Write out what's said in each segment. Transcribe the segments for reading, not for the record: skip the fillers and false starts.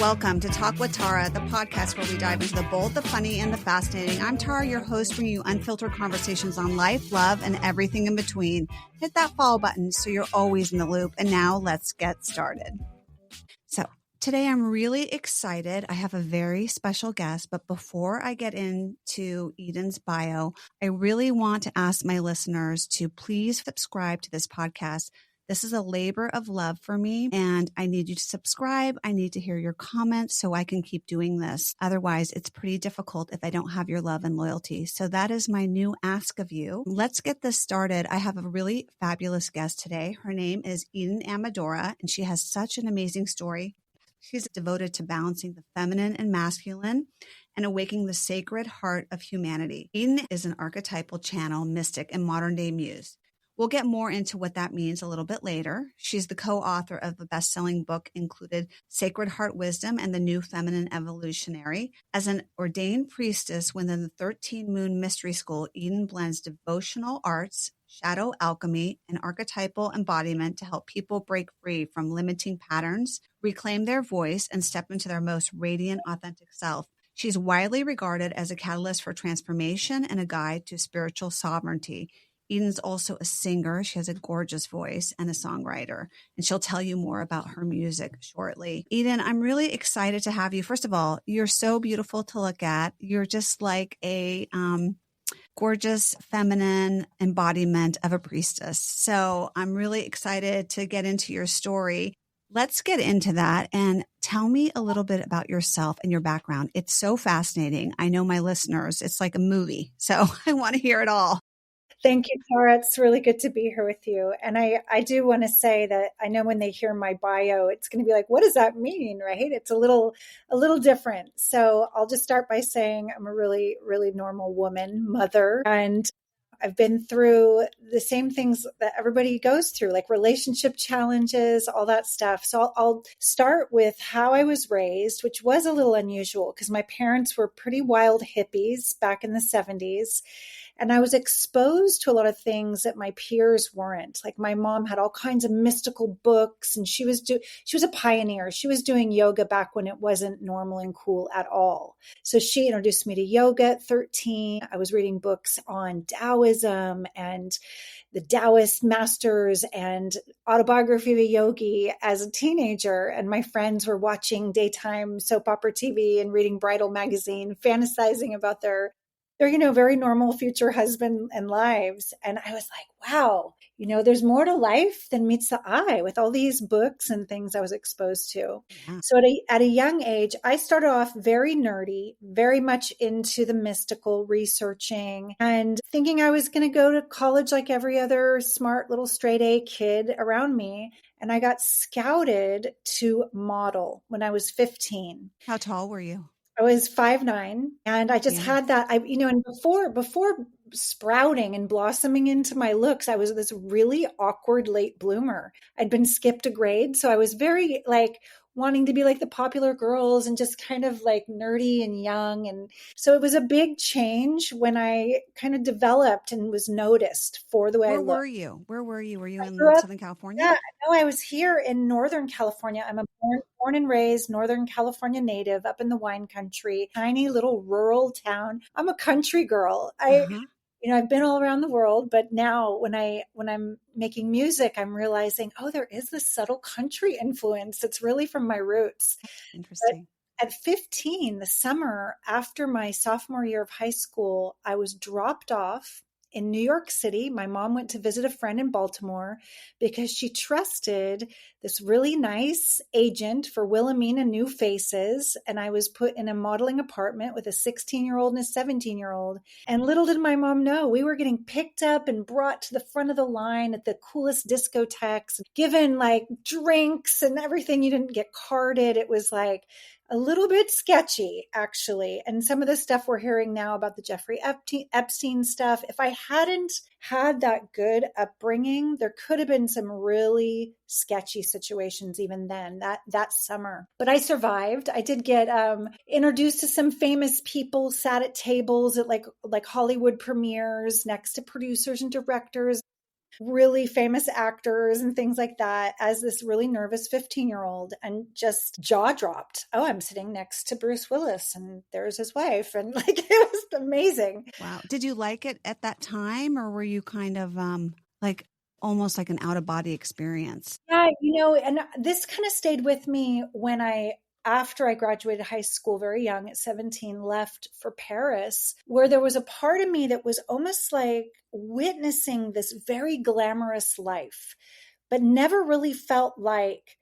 Welcome to Talk with Tara, the podcast where we dive into the bold, the funny, and the fascinating. I'm Tara, your host, bringing you unfiltered conversations on life, love, and everything in between. Hit that follow button so you're always in the loop. And now let's get started. So today I'm really excited. I have a very special guest, but before I get into Eden's bio, I really want to ask my listeners to please subscribe to this podcast. This is a labor of love for me, and I need you to subscribe. I need to hear your comments so I can keep doing this. Otherwise, it's pretty difficult if I don't have your love and loyalty. So that is my new ask of you. Let's get this started. I have a really fabulous guest today. Her name is Eden Amadora, and she has such an amazing story. She's devoted to balancing the feminine and masculine and awakening the sacred heart of humanity. Eden is an archetypal channel, mystic, and modern-day muse. We'll get more into what that means a little bit later. She's the co-author of the best-selling book included Sacred Heart Wisdom and the New Feminine Evolutionary. As an ordained priestess within the 13 Moon Mystery School, Eden blends devotional arts, shadow alchemy, and archetypal embodiment to help people break free from limiting patterns, reclaim their voice, and step into their most radiant, authentic self. She's widely regarded as a catalyst for transformation and a guide to spiritual sovereignty. Eden's also a singer. She has a gorgeous voice and a songwriter, and she'll tell you more about her music shortly. Eden, I'm really excited to have you. First of all, you're so beautiful to look at. You're just like a gorgeous feminine embodiment of a priestess. So I'm really excited to get into your story. Let's get into that and tell me a little bit about yourself and your background. It's so fascinating. I know my listeners, it's like a movie. So I want to hear it all. Thank you, Tara. It's really good to be here with you. And I do want to say that I know when they hear my bio, it's going to be like, what does that mean, right? It's a little different. So I'll just start by saying I'm a really, really normal woman, mother, and I've been through the same things that everybody goes through, like relationship challenges, all that stuff. So I'll start with how I was raised, which was a little unusual because my parents were pretty wild hippies back in the 70s. And I was exposed to a lot of things that my peers weren't. Like my mom had all kinds of mystical books, and she was a pioneer. She was doing yoga back when it wasn't normal and cool at all. So she introduced me to yoga at 13. I was reading books on Taoism and the Taoist masters and autobiography of a yogi as a teenager. And my friends were watching daytime soap opera TV and reading Bridal magazine, fantasizing about their very normal future husband and lives. And I was like, wow, there's more to life than meets the eye with all these books and things I was exposed to. Yeah. So at a young age, I started off very nerdy, very much into the mystical researching and thinking I was going to go to college like every other smart little straight A kid around me. And I got scouted to model when I was 15. How tall were you? I was 5'9", and I just had that, and before sprouting and blossoming into my looks, I was this really awkward late bloomer. I'd been skipped a grade. So I was very wanting to be like the popular girls and just kind of like nerdy and young. And so it was a big change when I kind of developed and was noticed for the way I looked. Where were you? Were you in Southern California? Yeah, no, I was here in Northern California. I'm a born and raised Northern California native up in the wine country, tiny little rural town. I'm a country girl. I've been all around the world, but now when I'm making music, I'm realizing, there is this subtle country influence that's really from my roots. Interesting. But at 15, the summer after my sophomore year of high school, I was dropped off in New York City. My mom went to visit a friend in Baltimore because she trusted this really nice agent for Wilhelmina New Faces. And I was put in a modeling apartment with a 16-year-old and a 17-year-old. And little did my mom know, we were getting picked up and brought to the front of the line at the coolest discotheques, given like drinks and everything. You didn't get carded. It was like a little bit sketchy, actually. And some of the stuff we're hearing now about the Jeffrey Epstein stuff, if I hadn't had that good upbringing, there could have been some really sketchy situations even then, that summer. But I survived. I did get introduced to some famous people, sat at tables at like Hollywood premieres next to producers and directors. really famous actors and things like that as this really nervous 15-year-old, and just jaw dropped. Oh, I'm sitting next to Bruce Willis and there's his wife. And like, it was amazing. Wow. Did you like it at that time, or were you kind of like almost like an out of body experience? Yeah, and this kind of stayed with me when after I graduated high school very young at 17, left for Paris, where there was a part of me that was almost like witnessing this very glamorous life, but never really felt like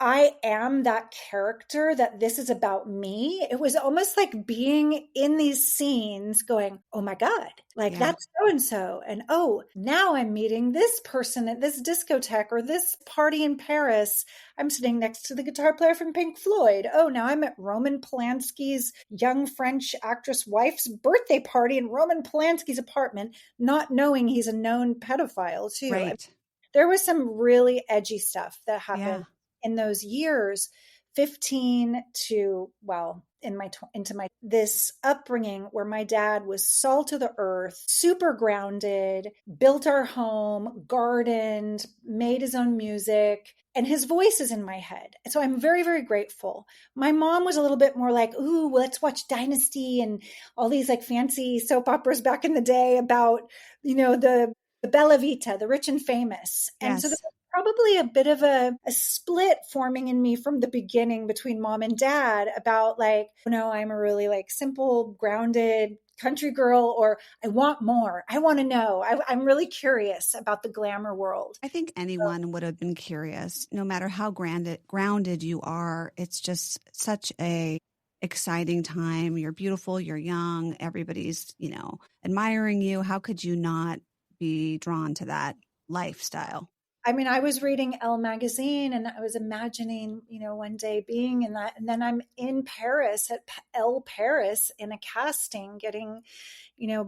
I am that character, that this is about me. It was almost like being in these scenes going, oh my God, like Yeah. that's so and so. And oh, now I'm meeting this person at this discotheque or this party in Paris. I'm sitting next to the guitar player from Pink Floyd. Oh, now I'm at Roman Polanski's young French actress wife's birthday party in Roman Polanski's apartment, not knowing he's a known pedophile, too. Right. There was some really edgy stuff that happened Yeah. in those years, 15 to, well, into my this upbringing where my dad was salt of the earth, super grounded, built our home, gardened, made his own music, and his voice is in my head. So I'm very, very grateful. My mom was a little bit more like, ooh, let's watch Dynasty and all these like fancy soap operas back in the day about, the Bella Vita, the rich and famous. And so there Yes. was probably a bit of a split forming in me from the beginning between mom and dad about like, no, I'm a really like simple, grounded country girl, or I want more. I want to know. I'm really curious about the glamour world. I think anyone would have been curious, no matter how grounded you are. It's just such a exciting time. You're beautiful, you're young, everybody's, admiring you. How could you not be drawn to that lifestyle? I mean, I was reading Elle magazine and I was imagining, one day being in that. And then I'm in Paris at Elle Paris in a casting, getting,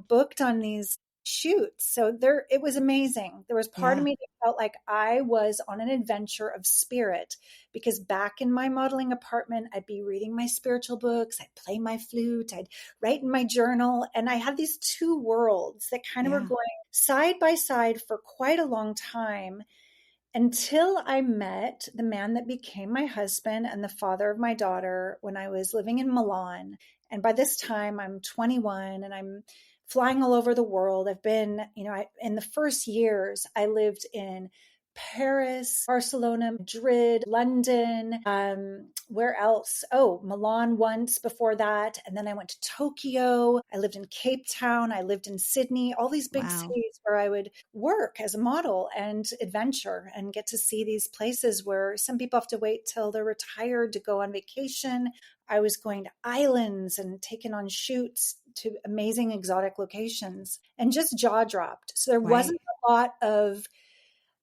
booked on these shoots. So it was amazing. There was part of Yeah. me that felt like I was on an adventure of spirit, because back in my modeling apartment, I'd be reading my spiritual books, I'd play my flute, I'd write in my journal. And I had these two worlds that kind of were Yeah. going side by side for quite a long time, until I met the man that became my husband and the father of my daughter when I was living in Milan. And by this time, I'm 21 and I'm flying all over the world. I've been, in the first years, I lived in Paris, Barcelona, Madrid, London, where else? Oh, Milan once before that. And then I went to Tokyo. I lived in Cape Town. I lived in Sydney, all these big Wow. cities where I would work as a model and adventure and get to see these places where some people have to wait till they're retired to go on vacation. I was going to islands and taking on shoots to amazing exotic locations and just jaw dropped. So there Right. wasn't a lot of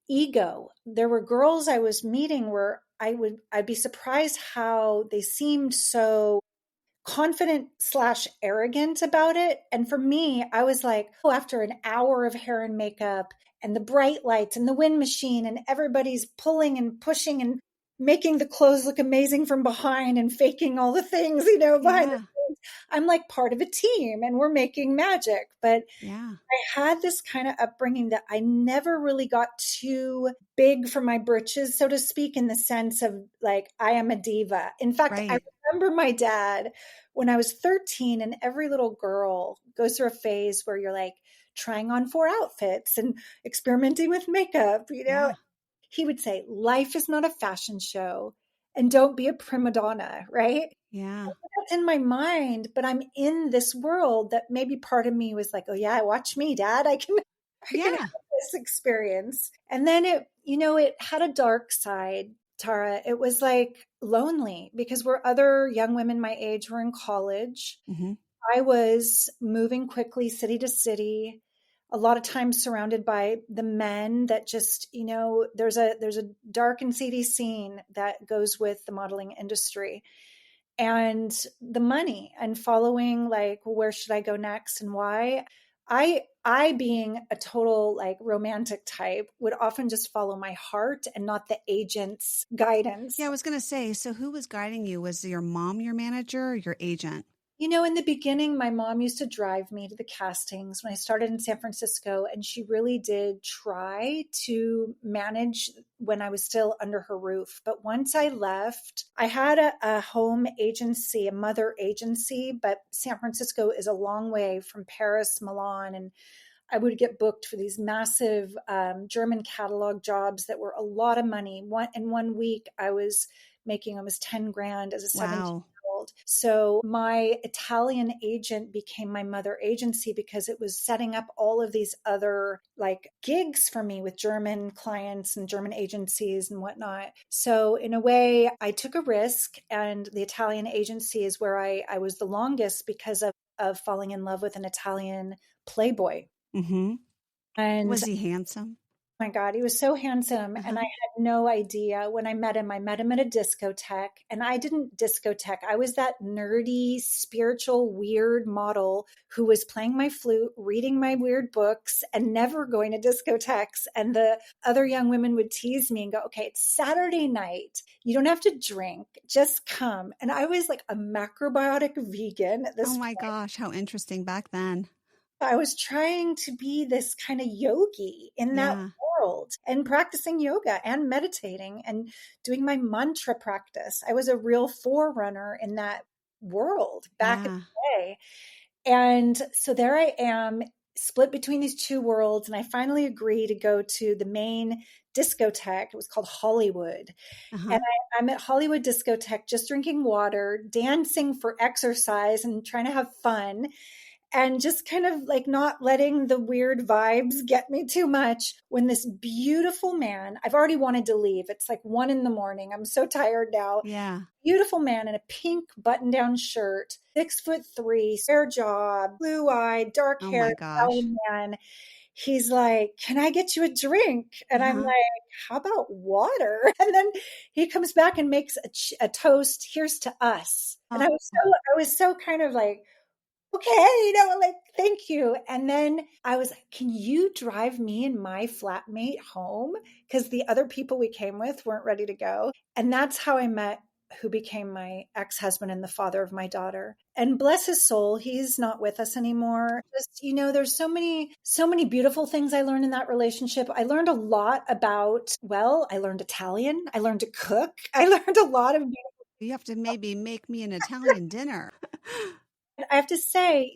ego. There were girls I was meeting where I'd be surprised how they seemed so confident slash arrogant about it. And for me, I was like, oh, after an hour of hair and makeup and the bright lights and the wind machine and everybody's pulling and pushing and making the clothes look amazing from behind and faking all the things, behind the Yeah. scenes. I'm like part of a team and we're making magic. But Yeah. I had this kind of upbringing that I never really got too big for my britches, so to speak, in the sense of like, I am a diva. In fact, I Right. remember my dad when I was 13, and every little girl goes through a phase where you're like trying on 4 outfits and experimenting with makeup. Yeah. He would say, life is not a fashion show and don't be a prima donna, right? Yeah. That's in my mind, but I'm in this world that maybe part of me was like, oh yeah, watch me, dad. I can have Yeah. this experience. And then it had a dark side, Tara. It was like lonely because where other young women my age were in college, Hmm. I was moving quickly city to city, a lot of times surrounded by the men that just, there's a dark and seedy scene that goes with the modeling industry, and the money and following like, where should I go next and why. I being a total like romantic type would often just follow my heart and not the agent's guidance. Yeah. I was going to say, so who was guiding you? Was your mom your manager or your agent? In the beginning, my mom used to drive me to the castings when I started in San Francisco, and she really did try to manage when I was still under her roof. But once I left, I had a home agency, a mother agency, but San Francisco is a long way from Paris, Milan, and I would get booked for these massive German catalog jobs that were a lot of money. In 1 week, I was making almost 10 grand as a 17 Wow. old. So my Italian agent became my mother agency because it was setting up all of these other like gigs for me with German clients and German agencies and whatnot. So in a way, I took a risk, and the Italian agency is where I was the longest because of falling in love with an Italian playboy. Mm-hmm. And Was he handsome? my God, he was so handsome. And I Uh-huh. had no idea when I met him. I met him at a discotheque, and I didn't discotheque. I was that nerdy, spiritual, weird model who was playing my flute, reading my weird books, and never going to discotheques. And the other young women would tease me and go, okay, it's Saturday night. You don't have to drink, just come. And I was like a macrobiotic vegan at Oh this my point. gosh, how interesting back then. I was trying to be this kind of yogi in that Yeah. world and practicing yoga and meditating and doing my mantra practice. I was a real forerunner in that world back in Yeah. the day. And so there I am, split between these two worlds. And I finally agreed to go to the main discotheque. It was called Hollywood. And Uh-huh. I'm at Hollywood discotheque, just drinking water, dancing for exercise and trying to have fun, and just kind of like not letting the weird vibes get me too much, when this beautiful man, I've already wanted to leave. It's like 1 a.m. I'm so tired now. Yeah. Beautiful man in a pink button down shirt, 6'3", square jaw, blue eyed, dark Oh hair, my gosh. Italian man. He's like, can I get you a drink? And I'm Uh-huh. like, how about water? And then he comes back and makes a toast. Here's to us. And Oh, I was so kind of like, okay, like, thank you. And then I was like, can you drive me and my flatmate home? Because the other people we came with weren't ready to go. And that's how I met who became my ex-husband and the father of my daughter. And bless his soul, he's not with us anymore. Just, there's so many beautiful things I learned in that relationship. I learned a lot about, well, I learned Italian. I learned to cook. I learned a lot of. you have to maybe make me an Italian dinner. I have to say,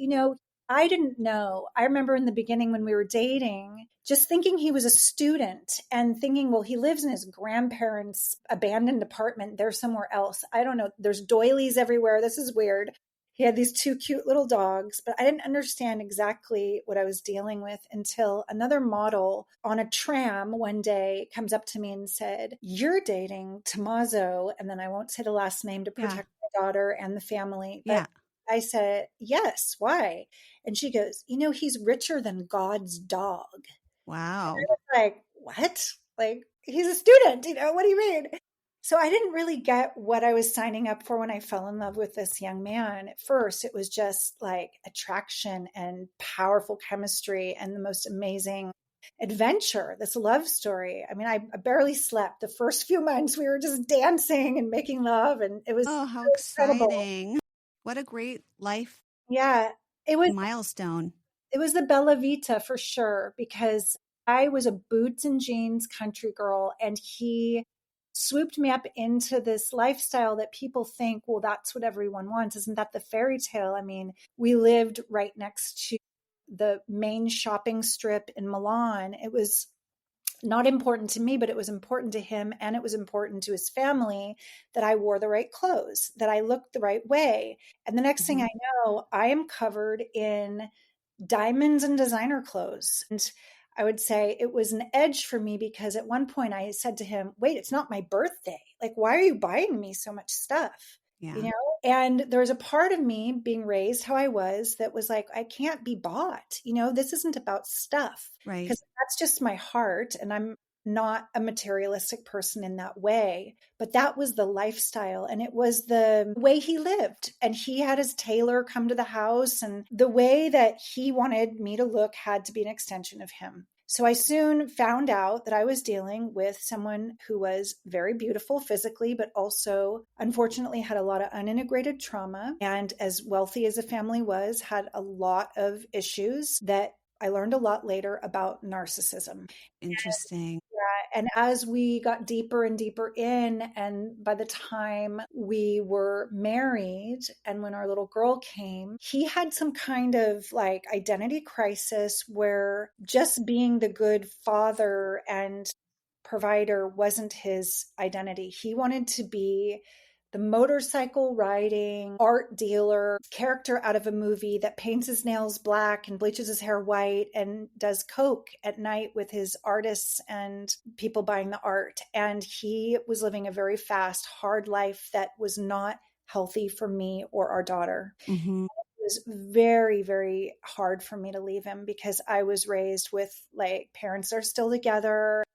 I didn't know. I remember in the beginning when we were dating, just thinking he was a student and thinking, well, he lives in his grandparents' abandoned apartment. They're somewhere else. I don't know. There's doilies everywhere. This is weird. He had these two cute little dogs, but I didn't understand exactly what I was dealing with until another model on a tram one day comes up to me and said, you're dating Tommaso. And then I won't say the last name to Yeah. protect my daughter and the family, but Yeah. I said, yes, why? And she goes, he's richer than God's dog. And Wow. I was like, what? Like, he's a student, what do you mean? So I didn't really get what I was signing up for when I fell in love with this young man. At first, it was just like attraction and powerful chemistry and the most amazing adventure, this love story. I mean, I barely slept. The first few months, we were just dancing and making love, and it was Oh, how incredible. exciting. What a great life Yeah, it was milestone. it was the Bella Vita for sure, because I was a boots and jeans country girl, and he swooped me up into this lifestyle that people think, well, that's what everyone wants. Isn't that the fairy tale? I mean, we lived right next to the main shopping strip in Milan. It was not important to me, but it was important to him, and it was important to his family that I wore the right clothes, that I looked the right way. And the next thing Mhm. I know, I am covered in diamonds and designer clothes. And I would say it was an edge for me, because at one point I said to him, wait, it's not my birthday. Like, why are you buying me so much stuff? You Yeah. know? And there was a part of me being raised how I was that was like, I can't be bought. This isn't about stuff, Right. because that's just my heart. And I'm not a materialistic person in that way, but that was the lifestyle, and it was the way he lived. And he had his tailor come to the house, and the way that he wanted me to look had to be an extension of him. So I soon found out that I was dealing with someone who was very beautiful physically, but also unfortunately had a lot of unintegrated trauma. And as wealthy as the family was, had a lot of issues that I learned a lot later about narcissism. Interesting. Yeah. And as we got deeper and deeper in, and by the time we were married and when our little girl came, he had some kind of like identity crisis where just being the good father and provider wasn't his identity. He wanted to be the motorcycle riding art dealer character out of a movie that paints his nails black and bleaches his hair white and does coke at night with his artists and people buying the art. And he was living a very fast, hard life that was not healthy for me or our daughter. Mm-hmm. It was very, very hard for me to leave him because I was raised with like parents are still together.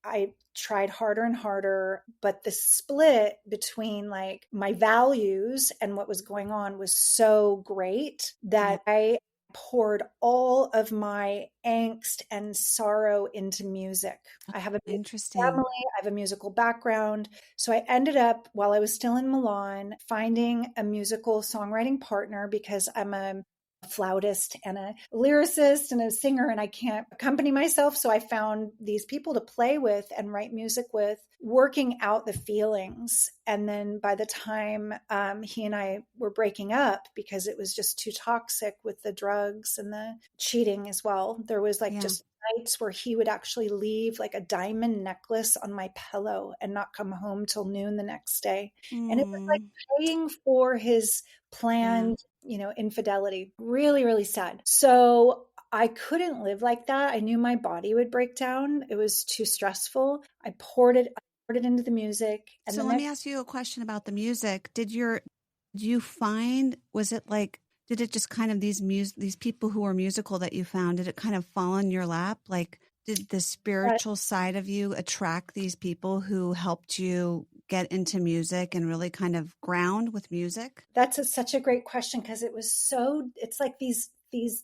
I tried harder and harder, but the split between like my values and what was going on was so great that I poured all of my angst and sorrow into music. I have a Interesting. family, I have a musical background. So I ended up, while I was still in Milan, finding a musical songwriting partner because I'm a flautist and a lyricist and a singer, and I can't accompany myself. So I found these people to play with and write music with, working out the feelings. And then by the time he and I were breaking up, because it was just too toxic with the drugs and the cheating as well, there was like just nights where he would actually leave like a diamond necklace on my pillow and not come home till noon the next day. And it was like paying for his planned, infidelity. Really, really sad. So I couldn't live like that. I knew my body would break down. It was too stressful. I poured it into the music. And So let me ask you a question about the music. Did you find, was it like, did it just kind of these people who were musical that you found, did it kind of fall in your lap? Like, did the spiritual side of you attract these people who helped you get into music and really kind of ground with music? That's such a great question because it's like these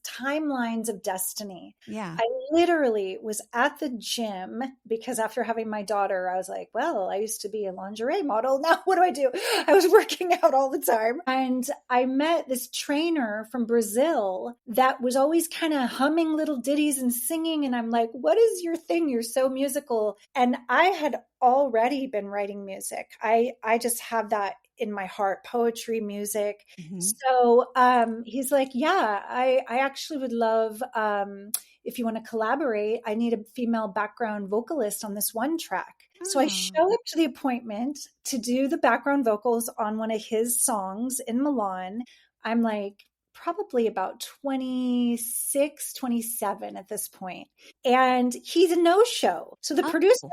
timelines of destiny. Yeah. I literally was at the gym because after having my daughter, I was like, well, I used to be a lingerie model. Now what do I do? I was working out all the time. And I met this trainer from Brazil that was always kind of humming little ditties and singing. And I'm like, what is your thing? You're so musical. And I had already been writing music. I just have that in my heart, poetry, music. Mm-hmm. So he's like, yeah, I actually would love, if you want to collaborate, I need a female background vocalist on this one track. Oh. So I show up to the appointment to do the background vocals on one of his songs in Milan. I'm like probably about 26, 27 at this point. And he's a no-show. So the producer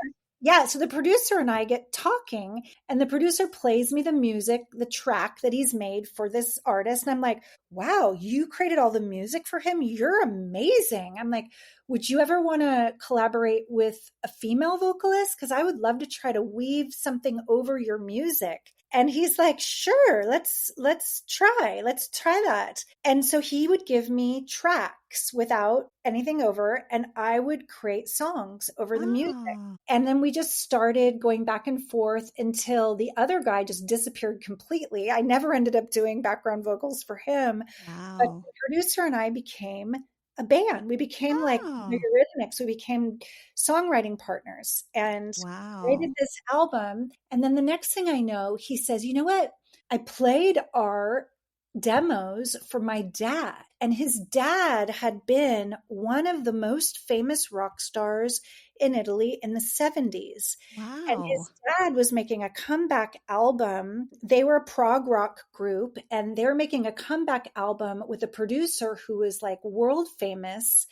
so the producer and I get talking, and the producer plays me the music, the track that he's made for this artist. And I'm like, wow, you created all the music for him? You're amazing. I'm like, would you ever want to collaborate with a female vocalist? Because I would love to try to weave something over your music. And he's like, sure, let's try that. And so he would give me tracks without anything over, and I would create songs over the music. And then we just started going back and forth until the other guy just disappeared completely. I never ended up doing background vocals for him. Wow. But the producer and I became a band. We became like Eurythmics. We became songwriting partners and created this album. And then the next thing I know, he says, you know what? I played our demos for my dad. And his dad had been one of the most famous rock stars in Italy in the 70s. Wow. And his dad was making a comeback album. They were a prog rock group, and they're making a comeback album with a producer who was like world famous.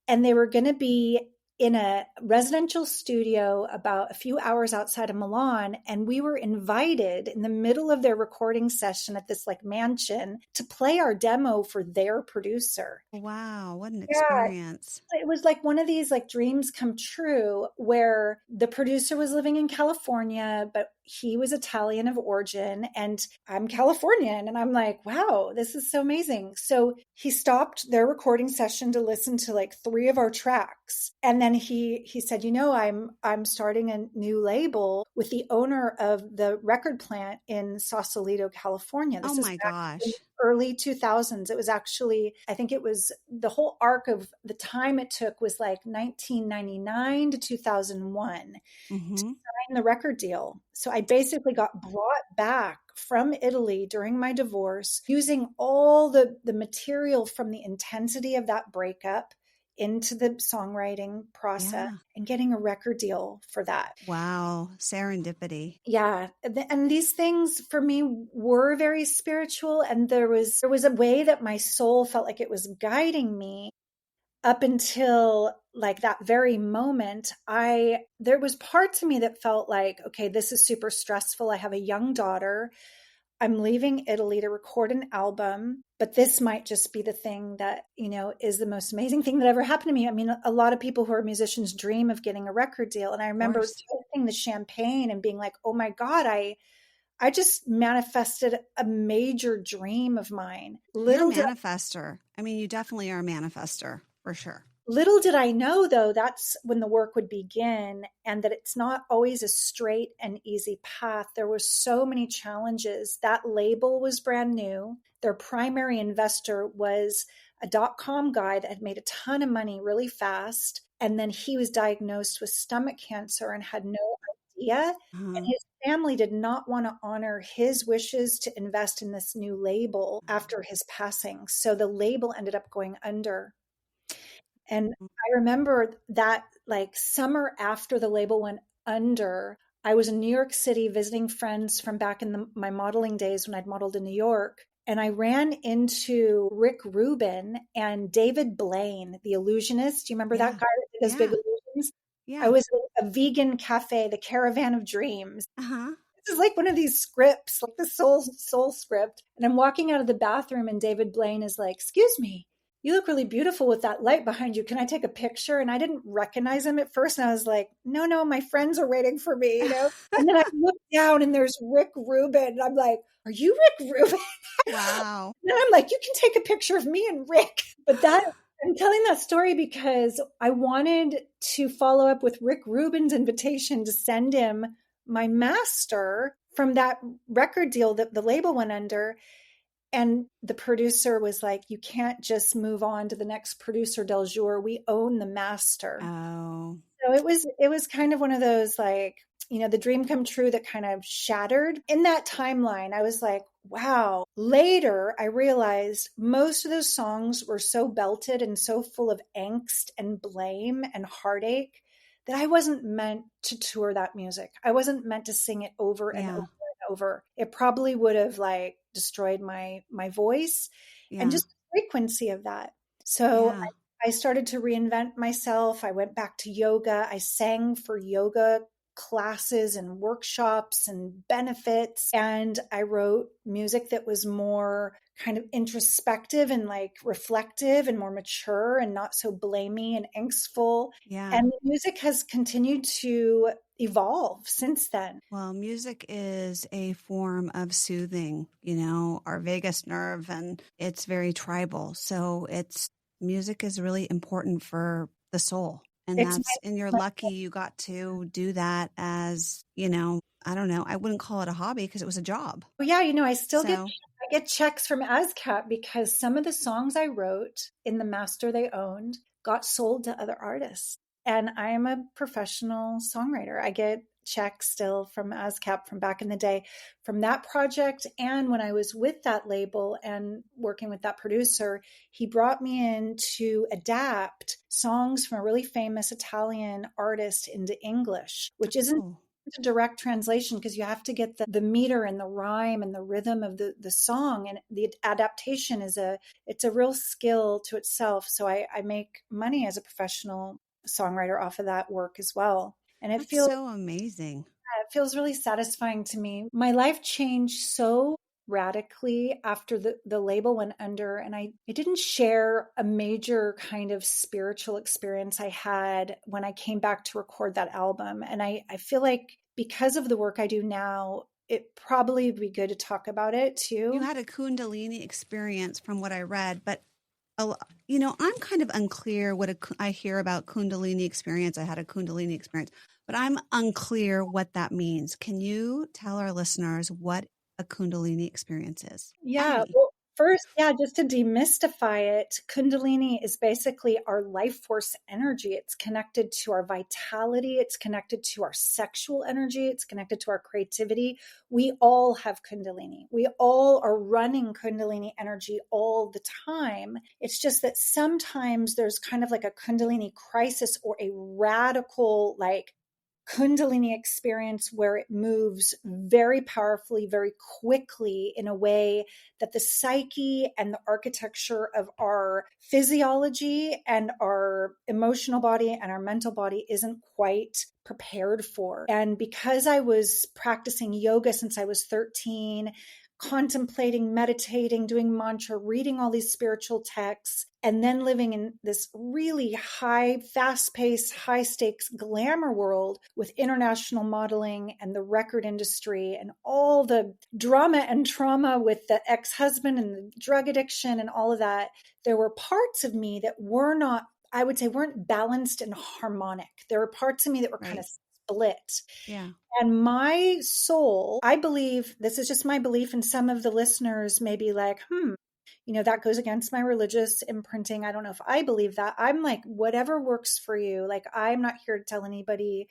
And they were going to be in a residential studio about a few hours outside of Milan. And we were invited in the middle of their recording session at this like mansion to play our demo for their producer. Wow. What an experience. It was like one of these like dreams come true where the producer was living in California, but he was Italian of origin and I'm Californian. And I'm like, wow, this is so amazing. So he stopped their recording session to listen to like 3 of our tracks. And then he said, I'm starting a new label with the owner of the record plant in Sausalito, California. Oh This is my back in gosh. early 2000s. It was actually, I think it was the whole arc of the time it took was like 1999 to 2001 to Mm-hmm. sign the record deal. So I basically got brought back from Italy during my divorce, using all the material from the intensity of that breakup into the songwriting process Yeah. and getting a record deal for that. Wow. Serendipity. Yeah, and these things for me were very spiritual, and there was a way that my soul felt like it was guiding me up until like that very moment. I There was parts of me that felt like, okay, this is super stressful. I have a young daughter. I'm leaving Italy to record an album, but this might just be the thing that, is the most amazing thing that ever happened to me. I mean, a lot of people who are musicians dream of getting a record deal. And I Of remember course. tasting the champagne and being like, oh my God, I just manifested a major dream of mine. You're a manifester. I mean, you definitely are a manifester for sure. Little did I know, though, that's when the work would begin, and that it's not always a straight and easy path. There were so many challenges. That label was brand new. Their primary investor was a dot-com guy that had made a ton of money really fast. And then he was diagnosed with stomach cancer and had no idea. And Uh-huh. his family did not want to honor his wishes to invest in this new label after his passing. So the label ended up going under. And I remember that like summer after the label went under, I was in New York City visiting friends from back in my modeling days when I'd modeled in New York. And I ran into Rick Rubin and David Blaine, the illusionist. Do you remember that Yeah. guy that does big Yeah. illusions? I Yeah. was at a vegan cafe, the Caravan of Dreams. Uh-huh. This is like one of these scripts, like the soul script. And I'm walking out of the bathroom and David Blaine is like, "Excuse me, you look really beautiful with that light behind you. Can I take a picture?" And I didn't recognize him at first. And I was like, no, my friends are waiting for me. And then I look down and there's Rick Rubin. And I'm like, "Are you Rick Rubin?" Wow. And I'm like, "You can take a picture of me and Rick." But I'm telling that story because I wanted to follow up with Rick Rubin's invitation to send him my master from that record deal that the label went under. And the producer was like, "You can't just move on to the next producer del jour. We own the master." Oh, So it was kind of one of those like, the dream come true that kind of shattered. In that timeline, I was like, wow. Later, I realized most of those songs were so belted and so full of angst and blame and heartache that I wasn't meant to tour that music. I wasn't meant to sing it over and over yeah. and over. It probably would have like destroyed my voice and Yeah. just the frequency of that. So Yeah. I started to reinvent myself. I went back to yoga. I sang for yoga classes and workshops and benefits. And I wrote music that was more kind of introspective and like reflective and more mature and not so blamey and angstful. Yeah. And the music has continued to evolve since then. Well, music is a form of soothing, our vagus nerve, and it's very tribal. So music is really important for the soul. It's And you're lucky you got to do that as, I don't know, I wouldn't call it a hobby because it was a job. yeah, I still So, get checks from ASCAP because some of the songs I wrote in the master they owned got sold to other artists. And I am a professional songwriter. I get checks still from ASCAP from back in the day from that project. And when I was with that label and working with that producer, he brought me in to adapt songs from a really famous Italian artist into English, which isn't oh, a direct translation because you have to get the meter and the rhyme and the rhythm of the song, and the adaptation it's a real skill to itself. So I make money as a professional songwriter off of that work as well, and that's so amazing. it feels really satisfying to me. My life changed so radically after the label went under, and I didn't share a major kind of spiritual experience I had when I came back to record that album. And I feel like because of the work I do now, it probably would be good to talk about it You too. had a Kundalini experience from what I read, but I'm kind of unclear I hear about Kundalini experience. I had a Kundalini experience, but I'm unclear what that means. Can you tell our listeners what a Kundalini experience is? And Yeah. me. Well, first, yeah, just to demystify it, Kundalini is basically our life force energy. It's connected to our vitality. It's connected to our sexual energy. It's connected to our creativity. We all have Kundalini. We all are running Kundalini energy all the time. It's just that sometimes there's kind of like a Kundalini crisis or a radical, like, Kundalini experience where it moves very powerfully, very quickly in a way that the psyche and the architecture of our physiology and our emotional body and our mental body isn't quite prepared for. And because I was practicing yoga since I was 13, contemplating, meditating, doing mantra, reading all these spiritual texts, and then living in this really high, fast paced, high stakes glamour world with international modeling and the record industry and all the drama and trauma with the ex husband and the drug addiction and all of that, there were parts of me that were not, I would say, weren't balanced and harmonic. There were parts of me that were kind of Right. split. Yeah. And my soul, I believe, this is just my belief, and some of the listeners may be like, that goes against my religious imprinting. I don't know if I believe that. I'm like, whatever works for you. Like, I'm not here to tell anybody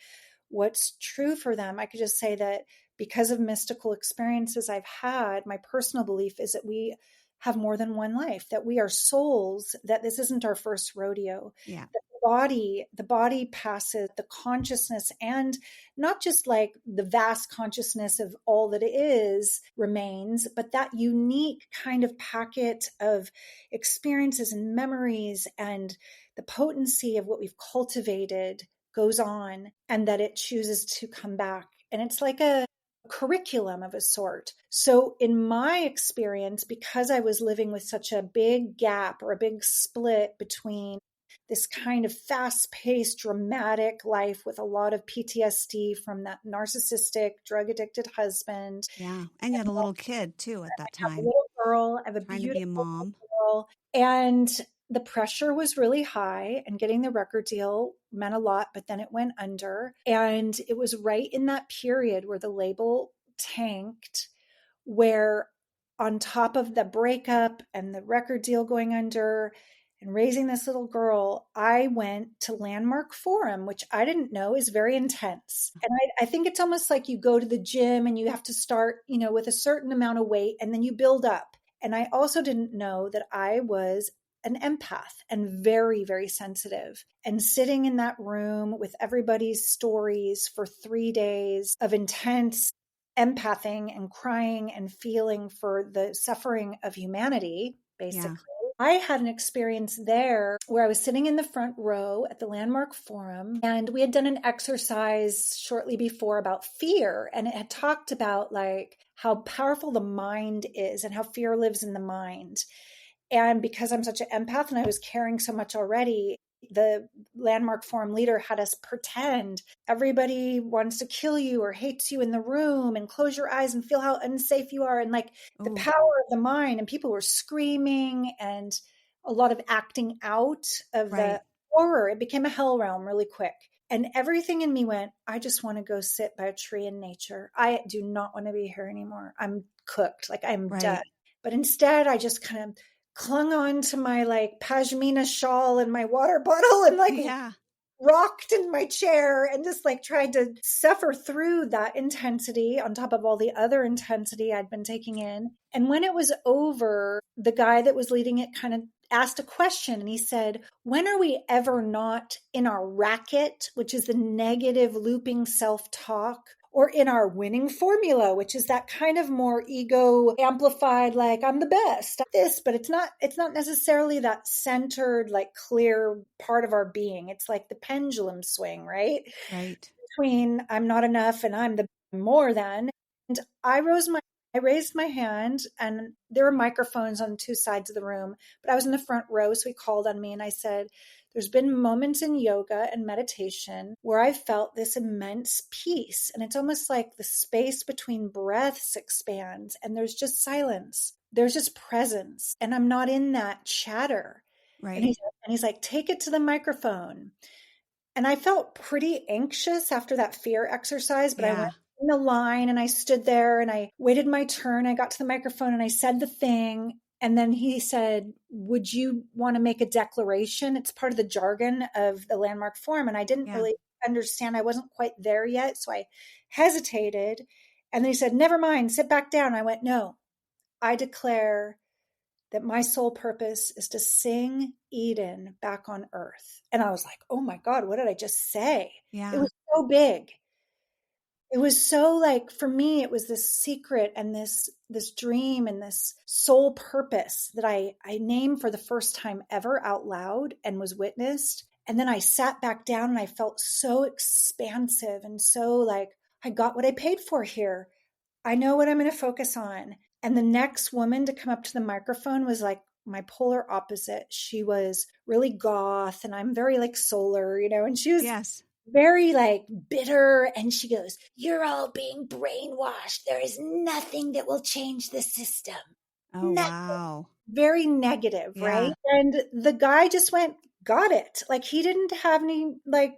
what's true for them. I could just say that because of mystical experiences I've had, my personal belief is that we have more than one life, that we are souls, that this isn't our first rodeo. Yeah. The body passes, the consciousness, and not just like the vast consciousness of all that it is remains, but that unique kind of packet of experiences and memories and the potency of what we've cultivated goes on, and that it chooses to come back. And it's like a curriculum of a sort. So, in my experience, because I was living with such a big gap or a big split between this kind of fast paced, dramatic life with a lot of PTSD from that narcissistic, drug addicted husband. Yeah. And you had a little kid too at that I have a time, little girl, I have a trying to be a beautiful mom. girl. And the pressure was really high, and getting the record deal meant a lot, but then it went under. And it was right in that period where the label tanked, where on top of the breakup and the record deal going under and raising this little girl, I went to Landmark Forum, which I didn't know is very intense. And I think it's almost like you go to the gym and you have to start, with a certain amount of weight and then you build up. And I also didn't know that I was an empath and very, very sensitive. And sitting in that room with everybody's stories for 3 days of intense empathing and crying and feeling for the suffering of humanity, basically. Yeah. I had an experience there where I was sitting in the front row at the Landmark Forum, and we had done an exercise shortly before about fear, and it had talked about like how powerful the mind is and how fear lives in the mind. And because I'm such an empath and I was caring so much already, the Landmark Forum leader had us pretend everybody wants to kill you or hates you in the room, and close your eyes and feel how unsafe you are, and like the Oh, power of the mind. And people were screaming and a lot of acting out of the right. horror. It became a hell realm really quick. And everything in me went, I just want to go sit by a tree in nature. I do not want to be here anymore. I'm cooked. Like, I'm done. Right. But instead, I just kind of clung on to my like pashmina shawl and my water bottle and like Yeah. rocked in my chair and just like tried to suffer through that intensity on top of all the other intensity I'd been taking in. And when it was over, the guy that was leading it kind of asked a question, and he said, when are we ever not in our racket, which is the negative looping self-talk, or in our winning formula, which is that kind of more ego amplified, like I'm the best at this, but it's not necessarily that centered, like clear part of our being. It's like the pendulum swing, right? Right. Between I'm not enough and I'm the more than. And I rose my I raised my hand, and there were microphones on two sides of the room, but I was in the front row. So he called on me and I said, there's been moments in yoga and meditation where I felt this immense peace. And it's almost like the space between breaths expands and there's just silence. There's just presence. And I'm not in that chatter. And Right. he's like, take it to the microphone. And I felt pretty anxious after that fear exercise, but I went Yeah. in the line and I stood there and I waited my turn. I got to the microphone and I said the thing. And then he said, would you want to make a declaration? It's part of the jargon of the Landmark Forum. And I didn't Yeah. really understand. I wasn't quite there yet. So I hesitated. And then he said, never mind, sit back down. I went, no, I declare that my sole purpose is to sing Eden back on earth. And I was like, oh my God, what did I just say? It Yeah. was so big. It was so like, for me, it was this secret and this dream and this soul purpose that I named for the first time ever out loud and was witnessed. And then I sat back down and I felt so expansive and so like, I got what I paid for here. I know what I'm going to focus on. And the next woman to come up to the microphone was like my polar opposite. She was really goth and I'm very like solar, and she was Yes. very like bitter. And she goes, you're all being brainwashed. There is nothing that will change the system. Oh, Nothing. wow. Very negative, right? Yeah. And the guy just went, got it. Like he didn't have any like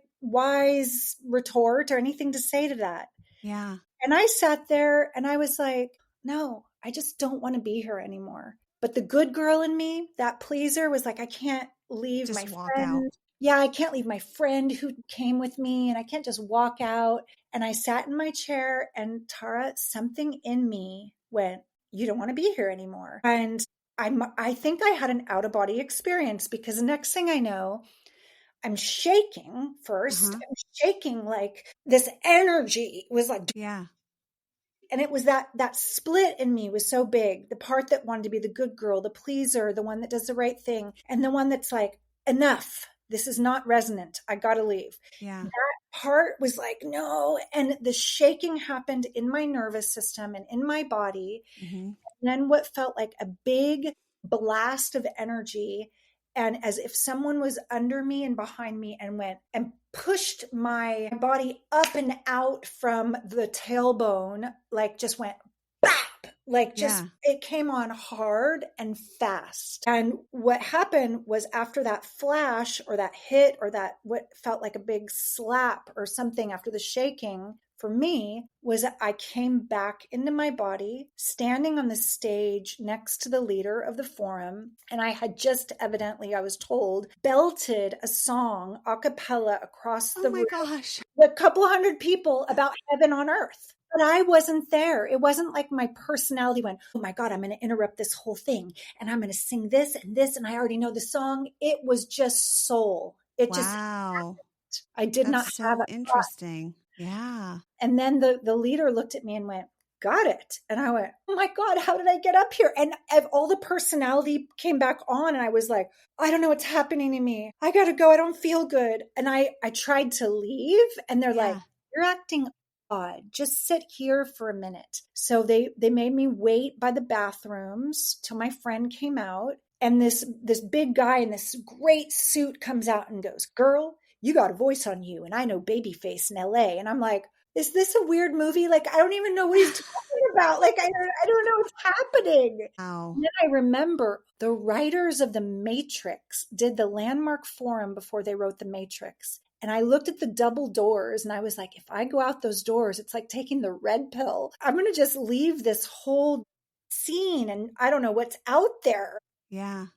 wise retort or anything to say to that. Yeah. And I sat there and I was like, no, I just don't want to be here anymore. But the good girl in me, that pleaser, was like, I can't leave my Just walk out. friend. Yeah, I can't leave my friend who came with me and I can't just walk out. And I sat in my chair and Tara, something in me went, you don't want to be here anymore. And I think I had an out of body experience because the next thing I know, I'm shaking first. Uh-huh. I'm shaking like this energy was like, Yeah. and it was that split in me was so big. The part that wanted to be the good girl, the pleaser, the one that does the right thing, and the one that's like, enough. This is not resonant. I got to leave. Yeah. That part was like, no. And the shaking happened in my nervous system and in my body. Mm-hmm. And then what felt like a big blast of energy, and as if someone was under me and behind me and went and pushed my body up and out from the tailbone, like just went bap, like just Yeah. it came on hard and fast. And what happened was after that flash or that hit or that what felt like a big slap or something after the shaking, for me was that I came back into my body, standing on the stage next to the leader of the forum. And I had just evidently, I was told, belted a song a cappella across Oh the my room gosh. with a couple hundred people about heaven on earth. But I wasn't there. It wasn't like my personality went, oh my God, I'm going to interrupt this whole thing and I'm going to sing this and this. And I already know the song. It was just soul. It just, Wow. I did not That's have so a thought. interesting. Yeah. And then the leader looked at me and went, got it. And I went, oh my God, how did I get up here? And all the personality came back on and I was like, I don't know what's happening to me. I got to go. I don't feel good. And I tried to leave and they're like, Yeah. you're acting odd. Just sit here for a minute. So they made me wait by the bathrooms till my friend came out. And this big guy in this great suit comes out and goes, girl, you got a voice on you. And I know Babyface in LA. And I'm like, is this a weird movie? Like, I don't even know what he's talking about. Like, I don't know what's happening. Wow. And then I remember the writers of The Matrix did the Landmark Forum before they wrote The Matrix. And I looked at the double doors and I was like, if I go out those doors, it's like taking the red pill. I'm going to just leave this whole scene and I don't know what's out there. Yeah.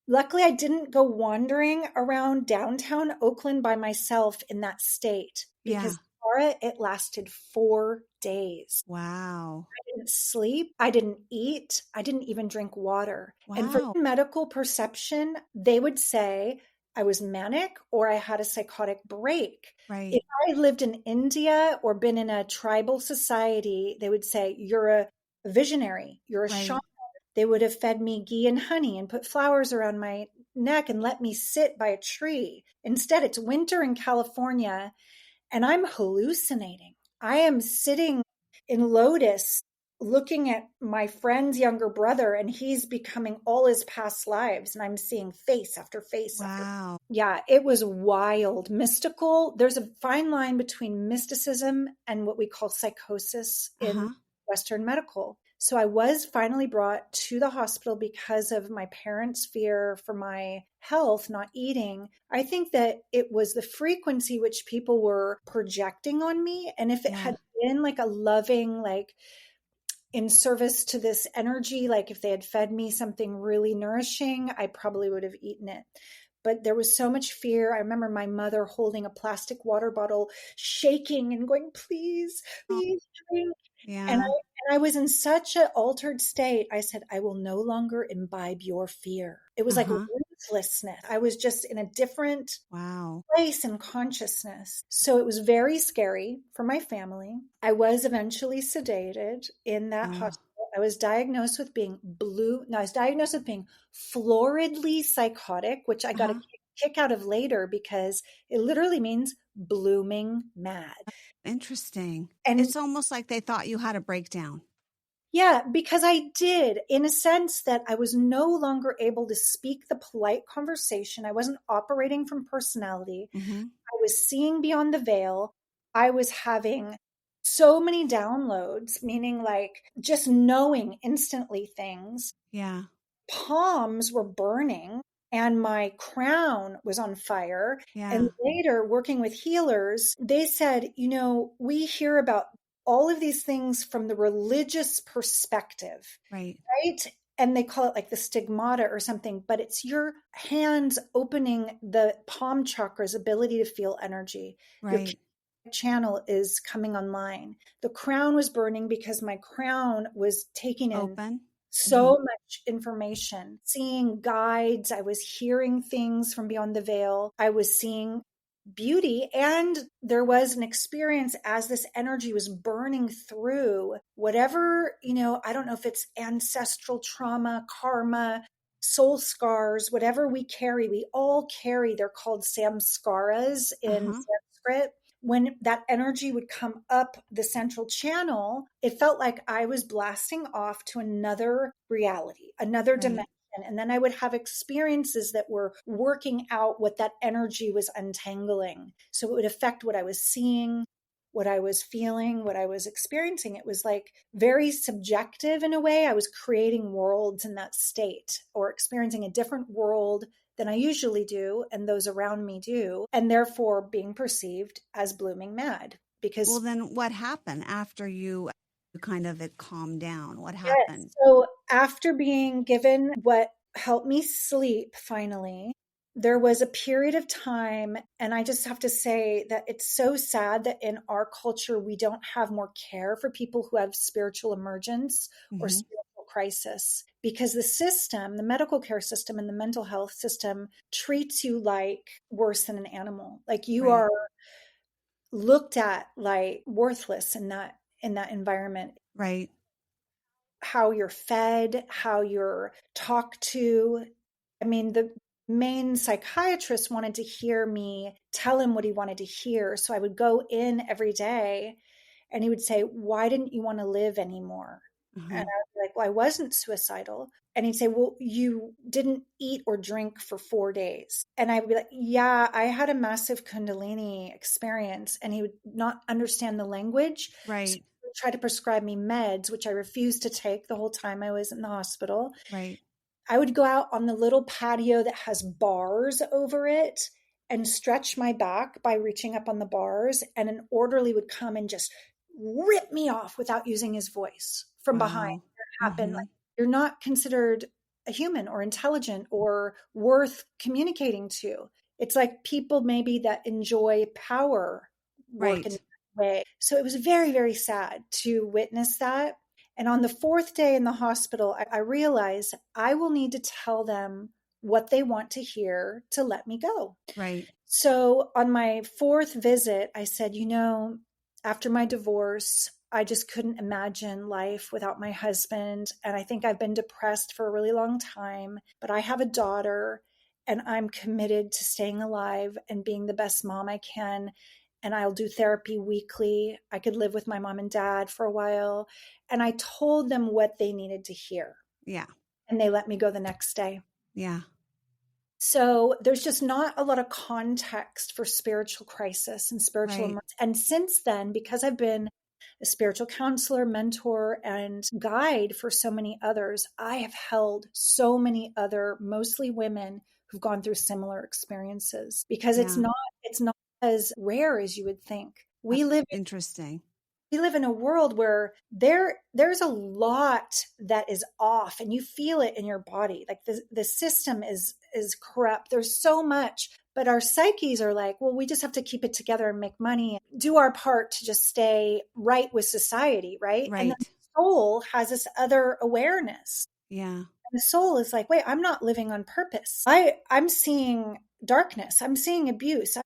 Luckily, I didn't go wandering around downtown Oakland by myself in that state Yeah. because Laura, it lasted 4 days. Wow. I didn't sleep. I didn't eat. I didn't even drink water. And for Wow. medical perception, they would say I was manic or I had a psychotic break. Right. If I lived in India or been in a tribal society, they would say you're a visionary, you're a Right. shaman. They would have fed me ghee and honey and put flowers around my neck and let me sit by a tree. Instead, it's winter in California and I'm hallucinating. I am sitting in lotus looking at my friend's younger brother, and he's becoming all his past lives, and I'm seeing face after face after. Wow. Yeah, it was wild, mystical. There's a fine line between mysticism and what we call psychosis in Uh-huh. Western medical. So I was finally brought to the hospital because of my parents' fear for my health, not eating. I think that it was the frequency which people were projecting on me. And if it Yeah. had been like a loving, like in service to this energy, like if they had fed me something really nourishing, I probably would have eaten it. But there was so much fear. I remember my mother holding a plastic water bottle, shaking and going, please, Oh, please drink. And yeah. I was in such an altered state. I said, I will no longer imbibe your fear. It was like Uh-huh. ruthlessness. I was just in a different Wow. place in consciousness. So it was very scary for my family. I was eventually sedated in that Oh, hospital. I was diagnosed with being I was diagnosed with being floridly psychotic, which I got a uh-huh. kick out of later because it literally means blooming mad. Interesting. And It's almost like they thought you had a breakdown. yeah, because I did, in a sense that I was no longer able to speak the polite conversation. I wasn't operating from personality. Mm-hmm. I was seeing beyond the veil. I was having so many downloads, meaning like just knowing instantly things. Yeah. Palms were burning and my crown was on fire. And Yeah. later, working with healers, they said, we hear about all of these things from the religious perspective, Right. right? And they call it like the stigmata or something, but it's your hands opening the palm chakra's ability to feel energy. Your Right. channel is coming online. The crown was burning because my crown was taking in Open. Mm-hmm. so much information, seeing guides. I was hearing things from beyond the veil. I was seeing beauty. And there was an experience as this energy was burning through whatever, I don't know if it's ancestral trauma, karma, soul scars, whatever we carry, we all carry. They're called samskaras in Uh-huh. Sanskrit. When that energy would come up the central channel, it felt like I was blasting off to another reality, another dimension. Right. And then I would have experiences that were working out what that energy was untangling. So it would affect what I was seeing, what I was feeling, what I was experiencing. It was like very subjective in a way. I was creating worlds in that state or experiencing a different world than I usually do and those around me do, and therefore being perceived as blooming mad. Well, Because, then what happened after you kind of it calmed down? What yes, happened? so after being given what helped me sleep finally, there was a period of time, and I just have to say that it's so sad that in our culture we don't have more care for people who have spiritual emergence or Mm-hmm. spiritual crisis, because the system, the medical care system and the mental health system treats you like worse than an animal. Like you Right. are looked at like worthless in that environment. Right. How you're fed, how you're talked to. I mean, the main psychiatrist wanted to hear me tell him what he wanted to hear. So I would go in every day and he would say, why didn't you want to live anymore? And I Uh-huh. was like, well, I wasn't suicidal. And he'd say, well, you didn't eat or drink for 4 days. And I would be like, yeah, I had a massive Kundalini experience. And he would not understand the language. So Right. he would try to prescribe me meds, which I refused to take the whole time I was in the hospital. Right. I would go out on the little patio that has bars over it and stretch my back by reaching up on the bars. And an orderly would come and just rip me off without using his voice from behind. Wow. It happened. Mm-hmm. Like, you're not considered a human or intelligent or worth communicating to. It's like people maybe that enjoy power work in Right. that way. So it was very, very sad to witness that. And on the fourth day in the hospital, I realized I will need to tell them what they want to hear to let me go. Right. So on my fourth visit, I said, after my divorce, I just couldn't imagine life without my husband. And I think I've been depressed for a really long time, but I have a daughter and I'm committed to staying alive and being the best mom I can. and I'll do therapy weekly. I could live with my mom and dad for a while. And I told them what they needed to hear. Yeah. And they let me go the next day. Yeah. So there's just not a lot of context for spiritual crisis and spiritual Right. emergency. And since then, because I've been a spiritual counselor, mentor, and guide for so many others, I have held so many other, mostly women, who've gone through similar experiences, because Yeah. it's not as rare as you would think. That's interesting. We live in a world where there's a lot that is off, and you feel it in your body. Like the system is corrupt. There's so much, but our psyches are like, well, we just have to keep it together and make money and do our part to just stay right with society, right? And then Right. the soul has this other awareness. Yeah. And the soul is like, wait, I'm not living on purpose. I'm seeing darkness. I'm seeing abuse.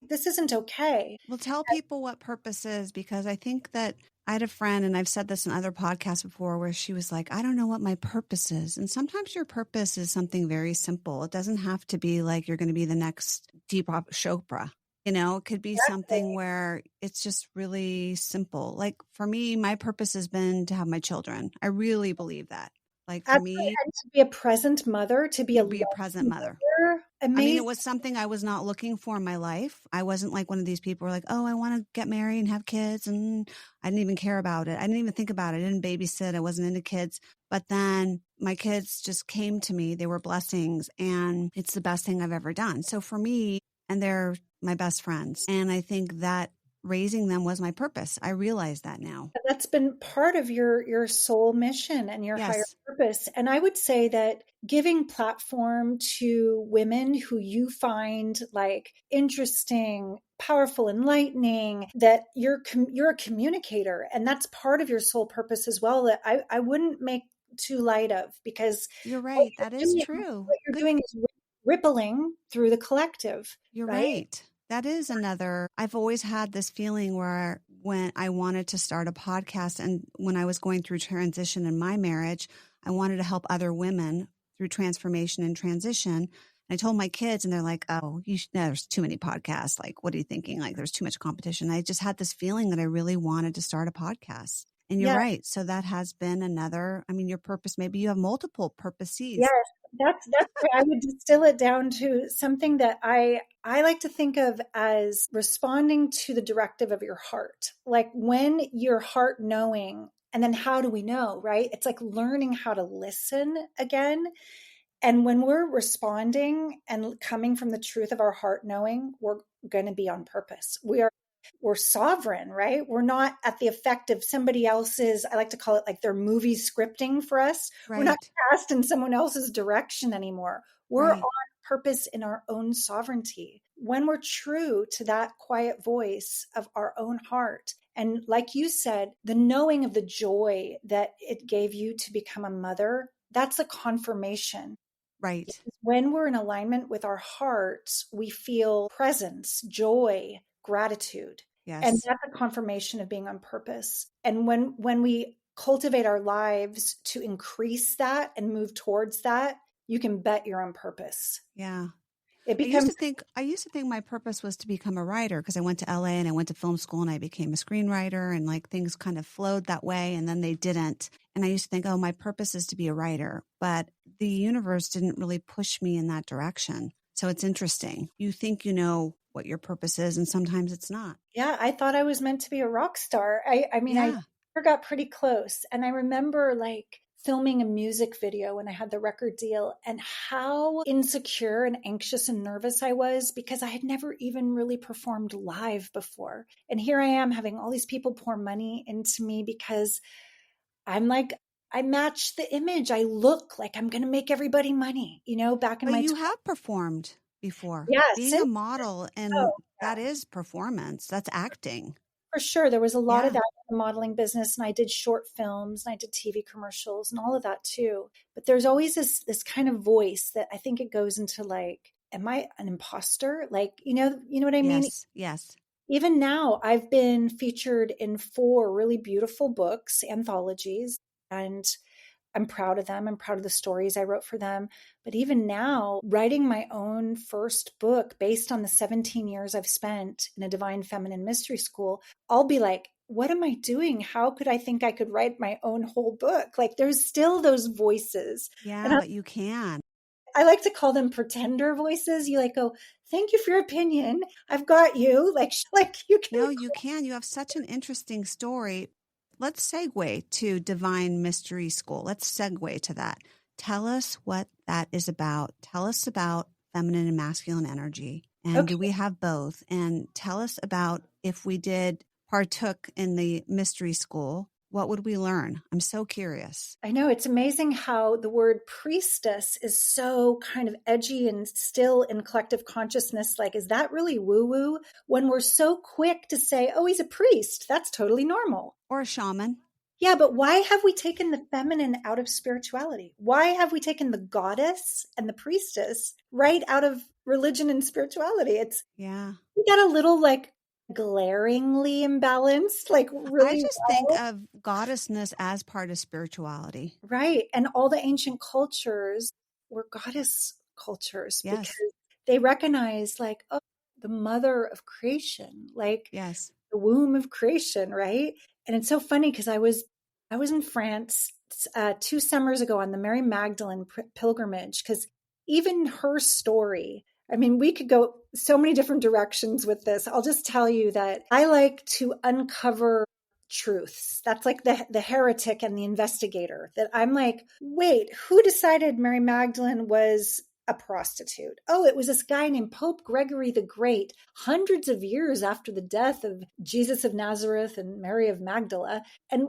This isn't okay. Well, tell people what purpose is, because I think that I had a friend, and I've said this in other podcasts before, where she was like, I don't know what my purpose is. And sometimes your purpose is something very simple. It doesn't have to be like you're going to be the next Deepak Chopra. It could be something where it's just really simple. Like for me, my purpose has been to have my children. I really believe that. Like for Absolutely. me, And to be a present mother, to be a to be a present loving mother. mother, I mean, it amazing. was something I was not looking for in my life. I wasn't like one of these people who are like, oh, I want to get married and have kids. And I didn't even care about it. I didn't even think about it. I didn't babysit. I wasn't into kids. But then my kids just came to me. They were blessings. And it's the best thing I've ever done. So for me, and they're my best friends. And I think that raising them was my purpose. I realize that now. That's been part of your soul mission and your higher Yes. purpose. And I would say that giving platform to women who you find like interesting, powerful, enlightening, that you're a communicator, and that's part of your soul purpose as well, that I wouldn't make too light of, because You're right. That is true. what you're Good. doing is rippling through the collective, You're right? right. That is another. I've always had this feeling where when I wanted to start a podcast, and when I was going through transition in my marriage, I wanted to help other women through transformation and transition. And I told my kids, and they're like, oh, there's too many podcasts. Like, what are you thinking? Like, there's too much competition. I just had this feeling that I really wanted to start a podcast. And you're Yeah. right. So that has been another, I mean, your purpose, maybe you have multiple purposes. Yes, that's why I would distill it down to something that I like to think of as responding to the directive of your heart. Like when your heart knowing, and then how do we know, right? It's like learning how to listen again. And when we're responding and coming from the truth of our heart knowing, we're going to be on purpose. We're sovereign, right? We're not at the effect of somebody else's, I like to call it like their movie scripting for us. We're not Right. cast in someone else's direction anymore. We're Right. on purpose in our own sovereignty. When we're true to that quiet voice of our own heart. And like you said, the knowing of the joy that it gave you to become a mother, that's a confirmation. Right. When we're in alignment with our hearts, we feel presence, joy, gratitude. And Yes. that's a confirmation of being on purpose. And when we cultivate our lives to increase that and move towards that, you can bet you're on purpose. Yeah. It I used becomes to think my purpose was to become a writer, because I went to LA and I went to film school and I became a screenwriter, and like things kind of flowed that way, and then they didn't. And I used to think, oh, my purpose is to be a writer, but the universe didn't really push me in that direction. So it's interesting. You think you know what your purpose is, and sometimes it's not. Yeah, I thought I was meant to be a rock star. I mean, I Yeah. got pretty close. And I remember like filming a music video when I had the record deal, and how insecure and anxious and nervous I was, because I had never even really performed live before. And here I am having all these people pour money into me because I'm like, I match the image. I look like I'm going to make everybody money, back in But my you have performed before. yeah, Being a since model, oh, and that is performance. That's acting. for sure. There was a lot of Yeah. that in the modeling business, and I did short films and I did TV commercials and all of that too. But there's always this kind of voice that I think it goes into like, am I an imposter? Like, you know what I mean? Yes. Yes. Even now, I've been featured in 4 really beautiful books, anthologies, and I'm proud of them. I'm proud of the stories I wrote for them. But even now, writing my own first book based on the 17 years I've spent in a divine feminine mystery school, I'll be like, what am I doing? How could I think I could write my own whole book? Like there's still those voices. And Yeah, but you can. I like to call them pretender voices. You like go, thank you for your opinion. I've got you. Like you can. No, you can. You have such an interesting story. Let's segue to Divine Mystery School. Let's segue to that. Tell us what that is about. Tell us about feminine and masculine energy. And Okay. do we have both? And tell us about if we did partook in the mystery school, what would we learn? I'm so curious. I know it's amazing how the word priestess is so kind of edgy and still in collective consciousness. Like, is that really woo woo? When we're so quick to say, oh, he's a priest, that's totally normal. Or a shaman. Yeah, but why have we taken the feminine out of spirituality? Why have we taken the goddess and the priestess right out of religion and spirituality? Yeah. We got a little like glaringly imbalanced, like I really just think of goddessness as part of spirituality. right. And all the ancient cultures were goddess cultures because Yes. they recognize like, oh, the mother of creation, like Yes. the womb of creation, right? And it's so funny because I was in France 2 summers ago on the Mary Magdalene pilgrimage because even her story. I mean, we could go so many different directions with this. I'll just tell you that I like to uncover truths. That's like the heretic and the investigator. That I'm like, wait, who decided Mary Magdalene was a prostitute? Oh, it was this guy named Pope Gregory the Great, hundreds of years after the death of Jesus of Nazareth and Mary of Magdala. And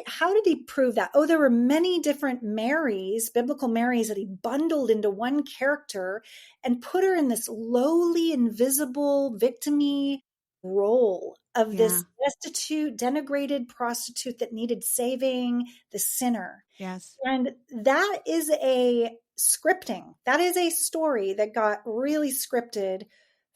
how did he prove that? Oh, there were many different Marys, biblical Marys, that he bundled into one character and put her in this lowly, invisible, victim-y role of Yeah. this destitute, denigrated prostitute that needed saving, the sinner. Yes. And that is a scripting. That is a story that got really scripted.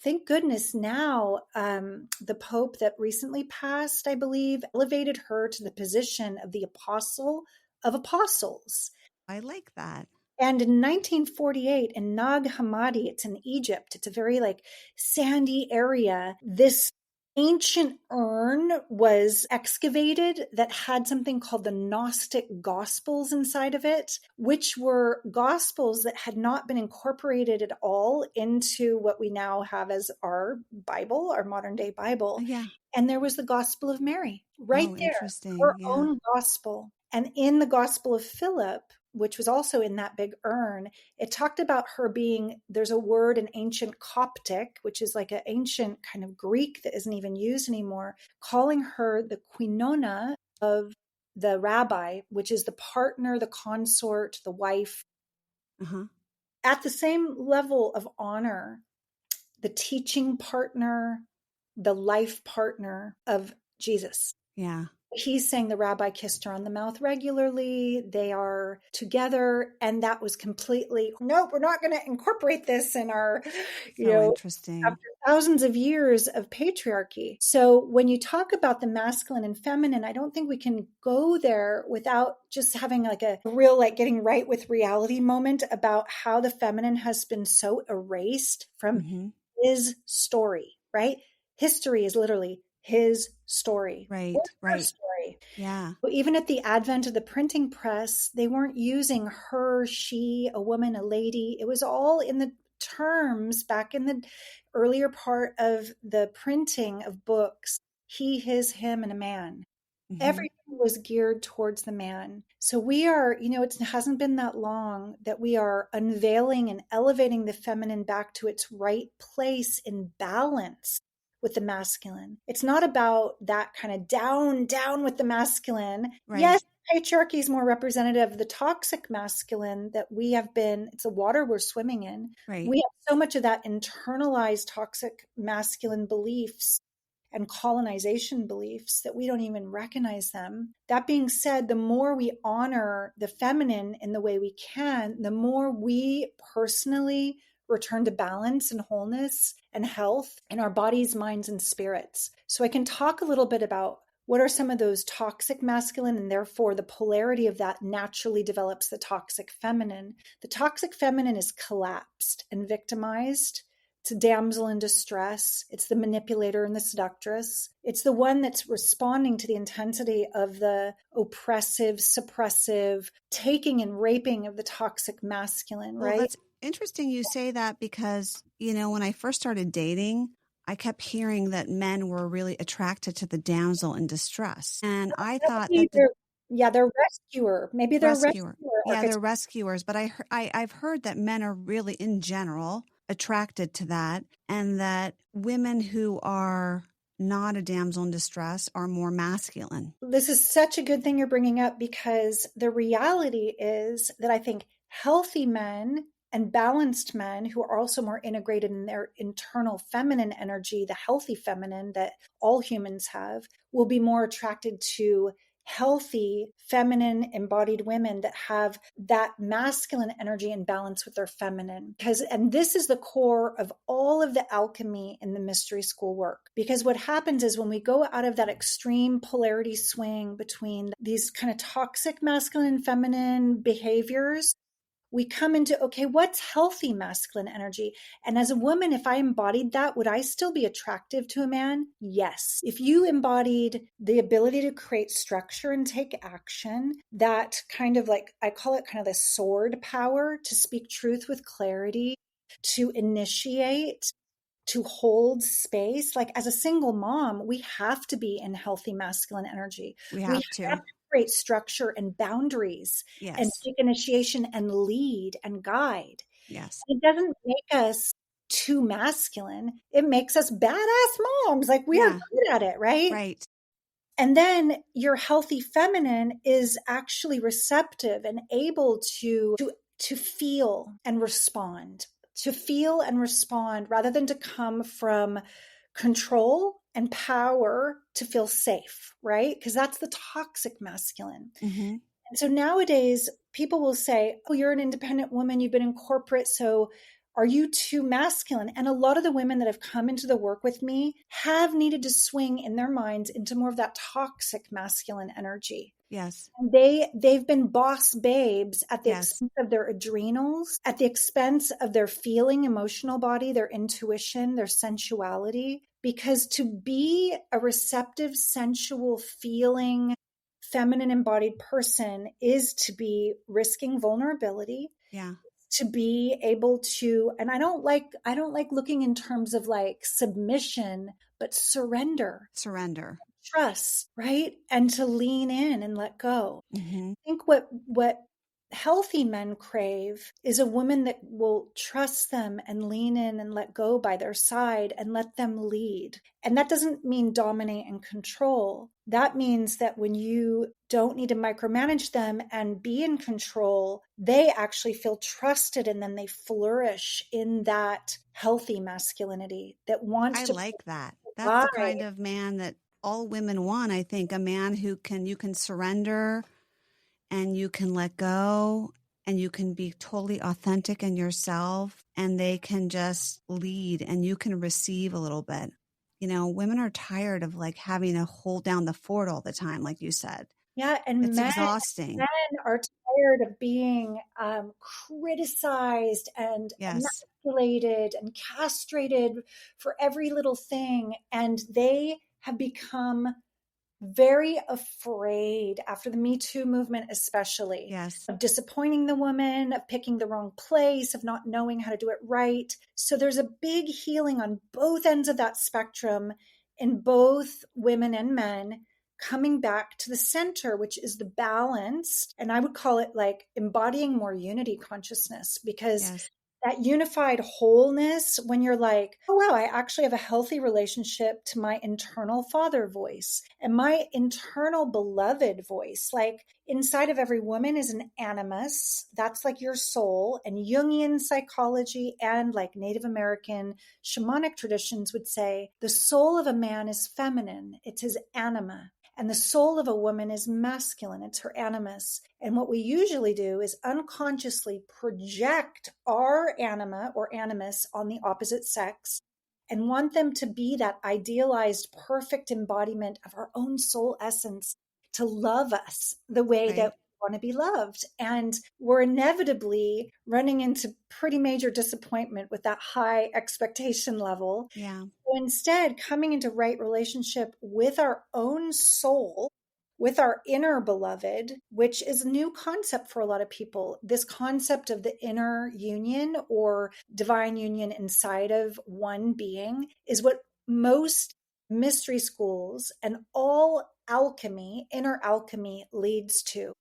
Thank goodness now the Pope that recently passed, I believe, elevated her to the position of the apostle of apostles. I like that. And in 1948 in Nag Hammadi, it's in Egypt, it's a very like sandy area, this ancient urn was excavated that had something called the Gnostic Gospels inside of it, which were Gospels that had not been incorporated at all into what we now have as our Bible, our modern day Bible. Oh, yeah. And there was the Gospel of Mary right Oh, there, interesting. her Yeah. own gospel. And in the Gospel of Philip, which was also in that big urn, it talked about her being, there's a word in ancient Coptic, which is like an ancient kind of Greek that isn't even used anymore, calling her the quinona of the rabbi, which is the partner, the consort, the wife, Uh-huh. at the same level of honor, the teaching partner, the life partner of Jesus. Yeah. He's saying the rabbi kissed her on the mouth regularly. They are together. And that was completely, nope, we're not going to incorporate this in our, So interesting. after thousands of years of patriarchy. So when you talk about the masculine and feminine, I don't think we can go there without just having like a real, like getting right with reality moment about how the feminine has been so erased from his story, right? History is literally his story. Right. What's her Right. story? Yeah. Well, even at the advent of the printing press, they weren't using her, she, a woman, a lady. It was all in the terms back in the earlier part of the printing of books, he, his, him, and a man. Everything was geared towards the man. So we are, it hasn't been that long that we are unveiling and elevating the feminine back to its right place in balance with the masculine. It's not about that kind of down with the masculine. Right. Yes, patriarchy is more representative of the toxic masculine that we have been, it's the water we're swimming in. Right. We have so much of that internalized toxic masculine beliefs and colonization beliefs that we don't even recognize them. That being said, the more we honor the feminine in the way we can, the more we personally return to balance and wholeness and health in our bodies, minds, and spirits. So I can talk a little bit about what are some of those toxic masculine, and therefore the polarity of that naturally develops the toxic feminine. The toxic feminine is collapsed and victimized. It's a damsel in distress. It's the manipulator and the seductress. It's the one that's responding to the intensity of the oppressive, suppressive, taking and raping of the toxic masculine, Well, right? that's interesting you say that because, when I first started dating, I kept hearing that men were really attracted to the damsel in distress. And I thought Maybe that the they're rescuer. Maybe they're rescuer, rescuer yeah, archetype. they're rescuers, but I've heard that men are really in general attracted to that, and that women who are not a damsel in distress are more masculine. This is such a good thing you're bringing up, because the reality is that I think healthy men and balanced men who are also more integrated in their internal feminine energy, the healthy feminine that all humans have, will be more attracted to healthy feminine embodied women that have that masculine energy in balance with their feminine. And this is the core of all of the alchemy in the mystery school work, because what happens is when we go out of that extreme polarity swing between these kind of toxic masculine and feminine behaviors, we come into, okay, what's healthy masculine energy? And as a woman, if I embodied that, would I still be attractive to a man? Yes. If you embodied the ability to create structure and take action, that kind of like, I call it kind of the sword power, to speak truth with clarity, to initiate, to hold space. Like as a single mom, we have to be in healthy masculine energy. We We have have to. to create structure and boundaries and Yes. take initiation and lead and guide. Yes. It doesn't make us too masculine. It makes us badass moms. Like we are Yeah. good at it, right? Right. And then your healthy feminine is actually receptive and able to feel and respond, rather than to come from control and power to feel safe, right? Because that's the toxic masculine. Mm-hmm. And so nowadays, people will say, oh, you're an independent woman, you've been in corporate, so are you too masculine? And a lot of the women that have come into the work with me have needed to swing in their minds into more of that toxic masculine energy. Yes. And they've been boss babes at the Yes. expense of their adrenals, at the expense of their feeling emotional body, their intuition, their sensuality. Because to be a receptive, sensual, feeling, feminine embodied person is to be risking vulnerability, Yeah. to be able to, and I don't like looking in terms of like submission, but surrender, Surrender. trust, right? And to lean in and let go. Mm-hmm. I think what healthy men crave is a woman that will trust them and lean in and let go by their side and let them lead. And that doesn't mean dominate and control. That means that when you don't need to micromanage them and be in control, they actually feel trusted, and then they flourish in that healthy masculinity that wants I to like that. That's the provide. kind of man that all women want, I think. A man who you can surrender and you can let go and you can be totally authentic in yourself, and they can just lead and you can receive a little bit. Women are tired of like having to hold down the fort all the time, like you said. Yeah, and It's men exhausting. are tired of being criticized and Yes. emasculated and castrated for every little thing, and they have become very afraid after the Me Too movement, especially, Yes. of disappointing the woman, of picking the wrong place, of not knowing how to do it right. So there's a big healing on both ends of that spectrum in both women and men, coming back to the center, which is the balance. And I would call it like embodying more unity consciousness, because Yes. that unified wholeness, when you're like, oh, wow, I actually have a healthy relationship to my internal father voice and my internal beloved voice. Like inside of every woman is an animus. That's like your soul. And Jungian psychology and like Native American shamanic traditions would say the soul of a man is feminine, it's his anima. And the soul of a woman is masculine, it's her animus. And what we usually do is unconsciously project our anima or animus on the opposite sex and want them to be that idealized, perfect embodiment of our own soul essence, to love us the way that Right. we want to be loved. And we're inevitably running into pretty major disappointment with that high expectation level. Yeah. So instead, coming into right relationship with our own soul, with our inner beloved, which is a new concept for a lot of people. This concept of the inner union or divine union inside of one being is what most mystery schools and all alchemy, inner alchemy, leads to.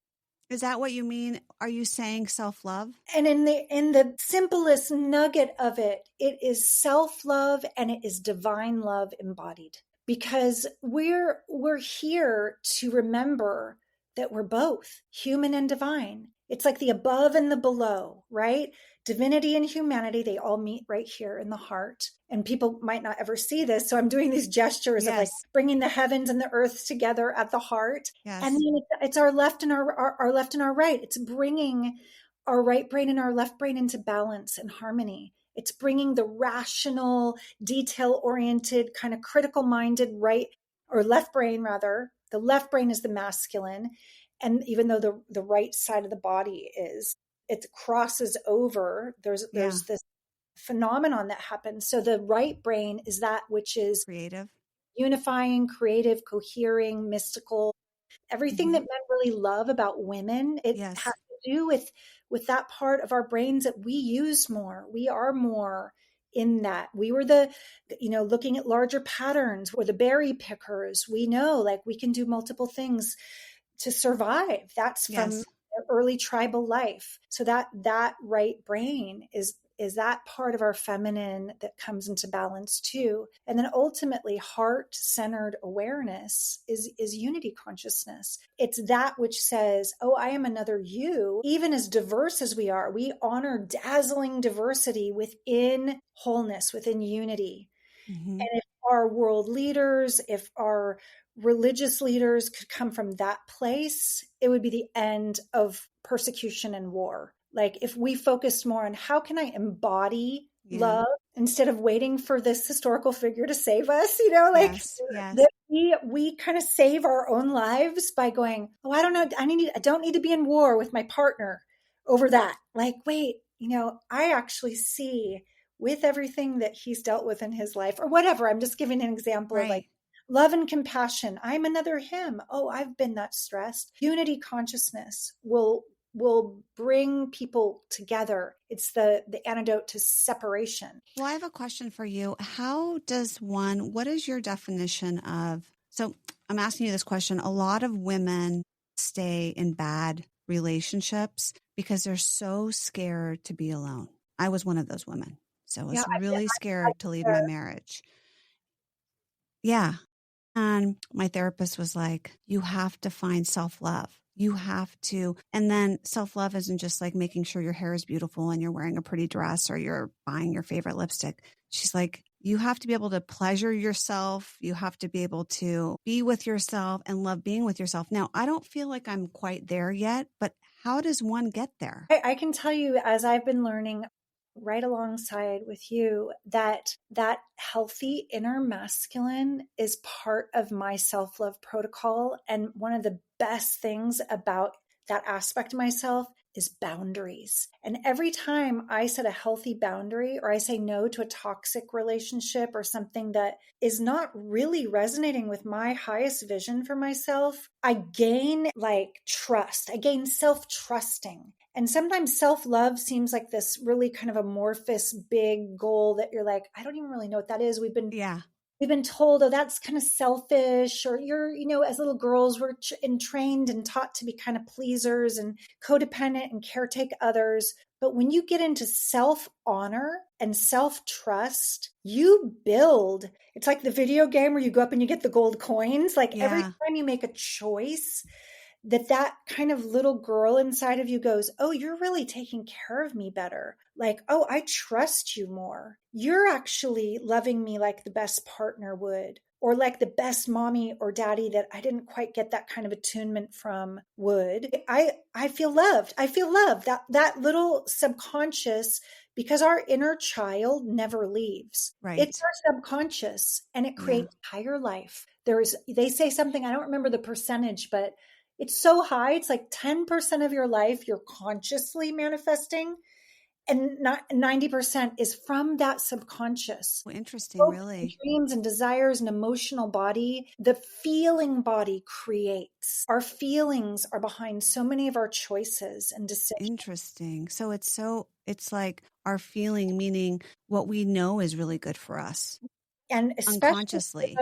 Is that what you mean? Are you saying self-love? And in the simplest nugget of it, it is self-love and it is divine love embodied. Because we're here to remember that we're both human and divine. It's like the above and the below, right? Divinity and humanity, they all meet right here in the heart. And people might not ever see this. So I'm doing these gestures of like Yes. bringing the heavens and the earth together at the heart. And Yes. then it's our left and our left and our right. It's bringing our right brain and our left brain into balance and harmony. It's bringing the rational, detail oriented, kind of critical minded right or left brain, rather. The left brain is the masculine. And even though the right side of the body is, it crosses over. There's Yeah. this phenomenon that happens. So the right brain is that which is Creative. unifying, creative, cohering, mystical, everything that Hmm. men really love about women. It has Yes. to do with that part of our brains that we use more. We are more in that. We were looking at larger patterns. We're the berry pickers. We know like we can do multiple things to survive. That's from Yes. early tribal life. So that right brain is that part of our feminine that comes into balance too. And then ultimately heart-centered awareness is unity consciousness. It's that which says, oh, I am another you. Even as diverse as we are, we honor dazzling diversity within wholeness, within unity. Hmm. And if our world leaders, if our religious leaders could come from that place, it would be the end of persecution and war. Like if we focused more on how can I embody Yeah. love instead of waiting for this historical figure to save us, like Yes. Yes. that we kind of save our own lives by going, oh, I don't know, I don't need to be in war with my partner over that. Like, wait, I actually see with everything that he's dealt with in his life or whatever. I'm just giving an example of like Right. love and compassion. I'm another him. Oh, I've been that stressed. Unity consciousness will bring people together. It's the antidote to separation. Well, I have a question for you. What is your definition of, so I'm asking you this question. A lot of women stay in bad relationships because they're so scared to be alone. I was one of those women. So I Yeah, was really I, scared to leave my marriage. Yeah. And my therapist was like, you have to find self-love. You have to. And then self-love isn't just like making sure your hair is beautiful and you're wearing a pretty dress or you're buying your favorite lipstick. She's like, you have to be able to pleasure yourself. You have to be able to be with yourself and love being with yourself. Now, I don't feel like I'm quite there yet, but how does one get there? I can tell you, as I've been learning right alongside with you, that healthy inner masculine is part of my self-love protocol. And one of the best things about that aspect of myself is boundaries. And every time I set a healthy boundary or I say no to a toxic relationship or something that is not really resonating with my highest vision for myself, I gain like trust. I gain self-trusting. And sometimes self-love seems like this really kind of amorphous big goal that you're like, I don't even really know what that is. Yeah. We've been told, oh, that's kind of selfish, or you're, as little girls, we're trained and taught to be kind of pleasers and codependent and caretake others. But when you get into self honor and self trust, you build. It's like the video game where you go up and you get the gold coins. Like every Yeah. time you make a choice that kind of little girl inside of you goes, oh, you're really taking care of me better. Like, oh, I trust you more. You're actually loving me like the best partner would, or like the best mommy or daddy that I didn't quite get that kind of attunement from would. I feel loved. I feel loved. That little subconscious, because our inner child never leaves. It's Right. our subconscious, and it Yeah. creates higher life. They say something, I don't remember the percentage, but it's so high. It's like 10% of your life you're consciously manifesting, and not 90% is from that subconscious. Interesting, Hopes and really. dreams and desires and emotional body, the feeling body creates. Our feelings are behind so many of our choices and decisions. Interesting. It's like our feeling, meaning what we know is really good for us And especially unconsciously.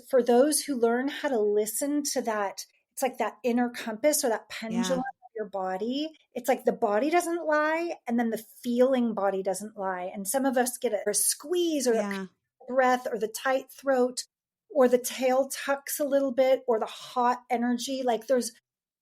for those who learn how to listen to that, it's like that inner compass or that Yeah. pendulum of your body. It's like the body doesn't lie, and then the feeling body doesn't lie. And some of us get a squeeze, or the Yeah. breath, or the tight throat, or the tail tucks a little bit, or the hot energy. Like there's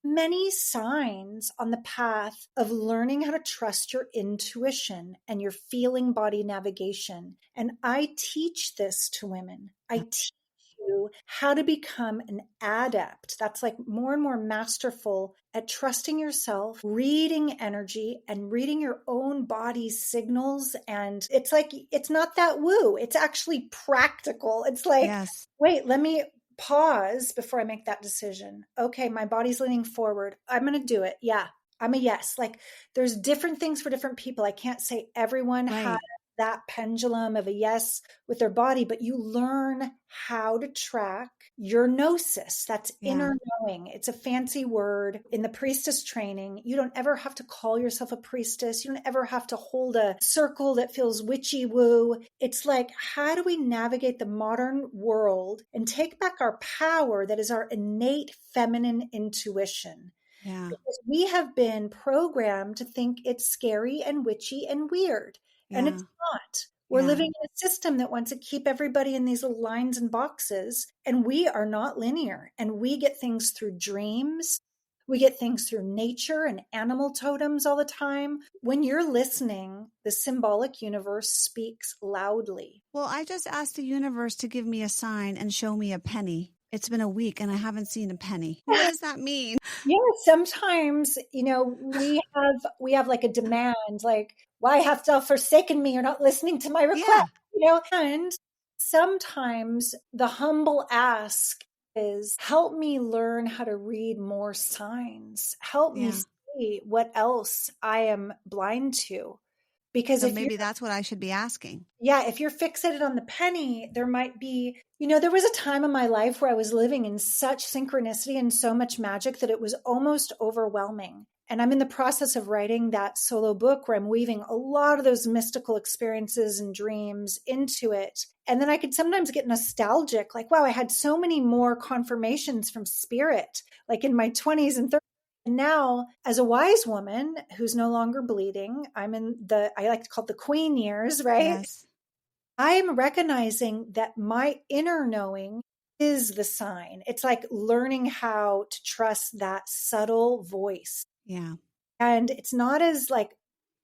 many signs on the path of learning how to trust your intuition and your feeling body navigation. And I teach this to women. I teach you how to become an adept. That's like more and more masterful at trusting yourself, reading energy, and reading your own body's signals. And it's like, it's not that woo, it's actually practical. It's like, Yes. wait, let me pause before I make that decision. Okay, my body's leaning forward. I'm going to do it. Yeah, I'm a yes. Like there's different things for different people. I can't say everyone has Right. that pendulum of a yes with their body, but you learn how to track your gnosis. That's Yeah. inner knowing. It's a fancy word in the priestess training. You don't ever have to call yourself a priestess. You don't ever have to hold a circle that feels witchy woo. It's like, how do we navigate the modern world and take back our power that is our innate feminine intuition? Yeah. Because we have been programmed to think it's scary and witchy and weird. And Yeah. it's not. We're Yeah. living in a system that wants to keep everybody in these little lines and boxes. And we are not linear. And we get things through dreams. We get things through nature and animal totems all the time. When you're listening, the symbolic universe speaks loudly. Well, I just asked the universe to give me a sign and show me a penny. It's been a week and I haven't seen a penny. What does that mean? Yeah, sometimes, we have like a demand, like, why hast thou forsaken me? You're not listening to my request, Yeah. and sometimes the humble ask is, help me learn how to read more signs. Help me Yeah. see what else I am blind to. Because So if you're maybe that's what I should be asking. yeah, if you're fixated on the penny, there might be, there was a time in my life where I was living in such synchronicity and so much magic that it was almost overwhelming. And I'm in the process of writing that solo book where I'm weaving a lot of those mystical experiences and dreams into it. And then I could sometimes get nostalgic, like, wow, I had so many more confirmations from spirit, like in my 20s and 30s. And now, as a wise woman who's no longer bleeding, I'm in I like to call it the queen years, right? Yes. I'm recognizing that my inner knowing is the sign. It's like learning how to trust that subtle voice. Yeah. And it's not as like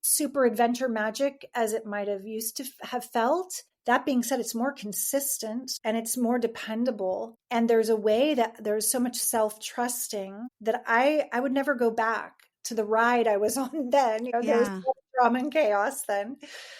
super adventure magic as it might have used to have felt. That being said, it's more consistent and it's more dependable. And there's a way that there's so much self-trusting that I would never go back to the ride I was on then. There was Yeah. drama and chaos then.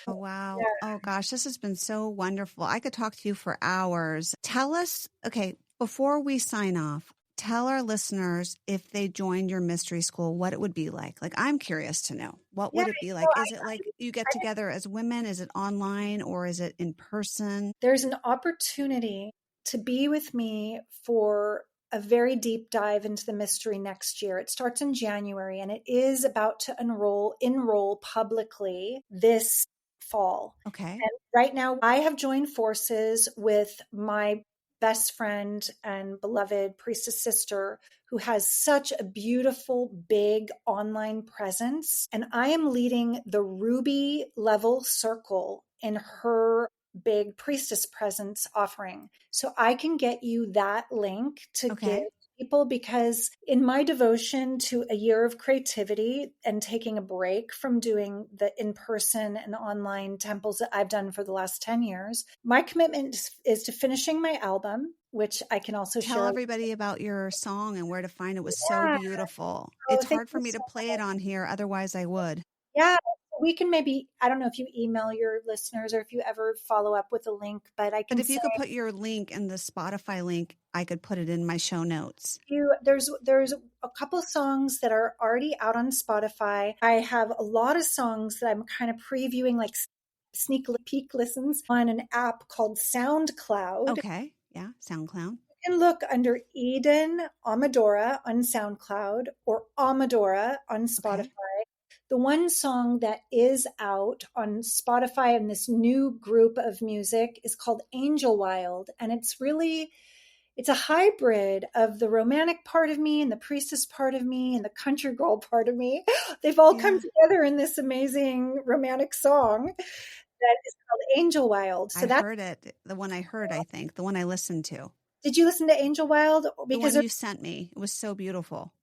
Oh, wow. Oh, gosh. This has been so wonderful. I could talk to you for hours. Tell us, okay, before we sign off, tell our listeners if they joined your mystery school, what it would be like. Like, I'm curious to know. What Yeah, would it be like? Is it like you get together as women? Is it online or is it in person? there's an opportunity to be with me for a very deep dive into the mystery next year. It starts in January and it is about to enroll publicly this fall. Okay. And right now I have joined forces with my best friend and beloved priestess sister who has such a beautiful big online presence, and I am leading the ruby level circle in her big priestess presence offering. So I can get you that link to give Okay. people because in my devotion to a year of creativity and taking a break from doing the in-person and online temples that I've done for the last 10 years, my commitment is to finishing my album, which I can also Tell share. everybody about your song and where to find it. It was so Yeah. beautiful. Oh, It's thank hard for you me to so play it much. on here, otherwise I would. Yeah, we can maybe, I don't know if you email your listeners or if you ever follow up with a link, but I But can if you say could put your link in the Spotify link, I could put it in my show notes. there's a couple songs that are already out on Spotify. I have a lot of songs that I'm kind of previewing, like sneak peek listens on an app called SoundCloud. Okay. Yeah. SoundCloud. You can look under Eden Amadora on SoundCloud or Amadora on Spotify. Okay. The one song that is out on Spotify and this new group of music is called Angel Wild. And it's a hybrid of the romantic part of me and the priestess part of me and the country girl part of me. They've all come Yeah. together in this amazing romantic song that is called Angel Wild. I So that's, heard it. The one I heard, I think. The one I listened to. did you listen to Angel Wild? The Because one you sent me. It was so beautiful.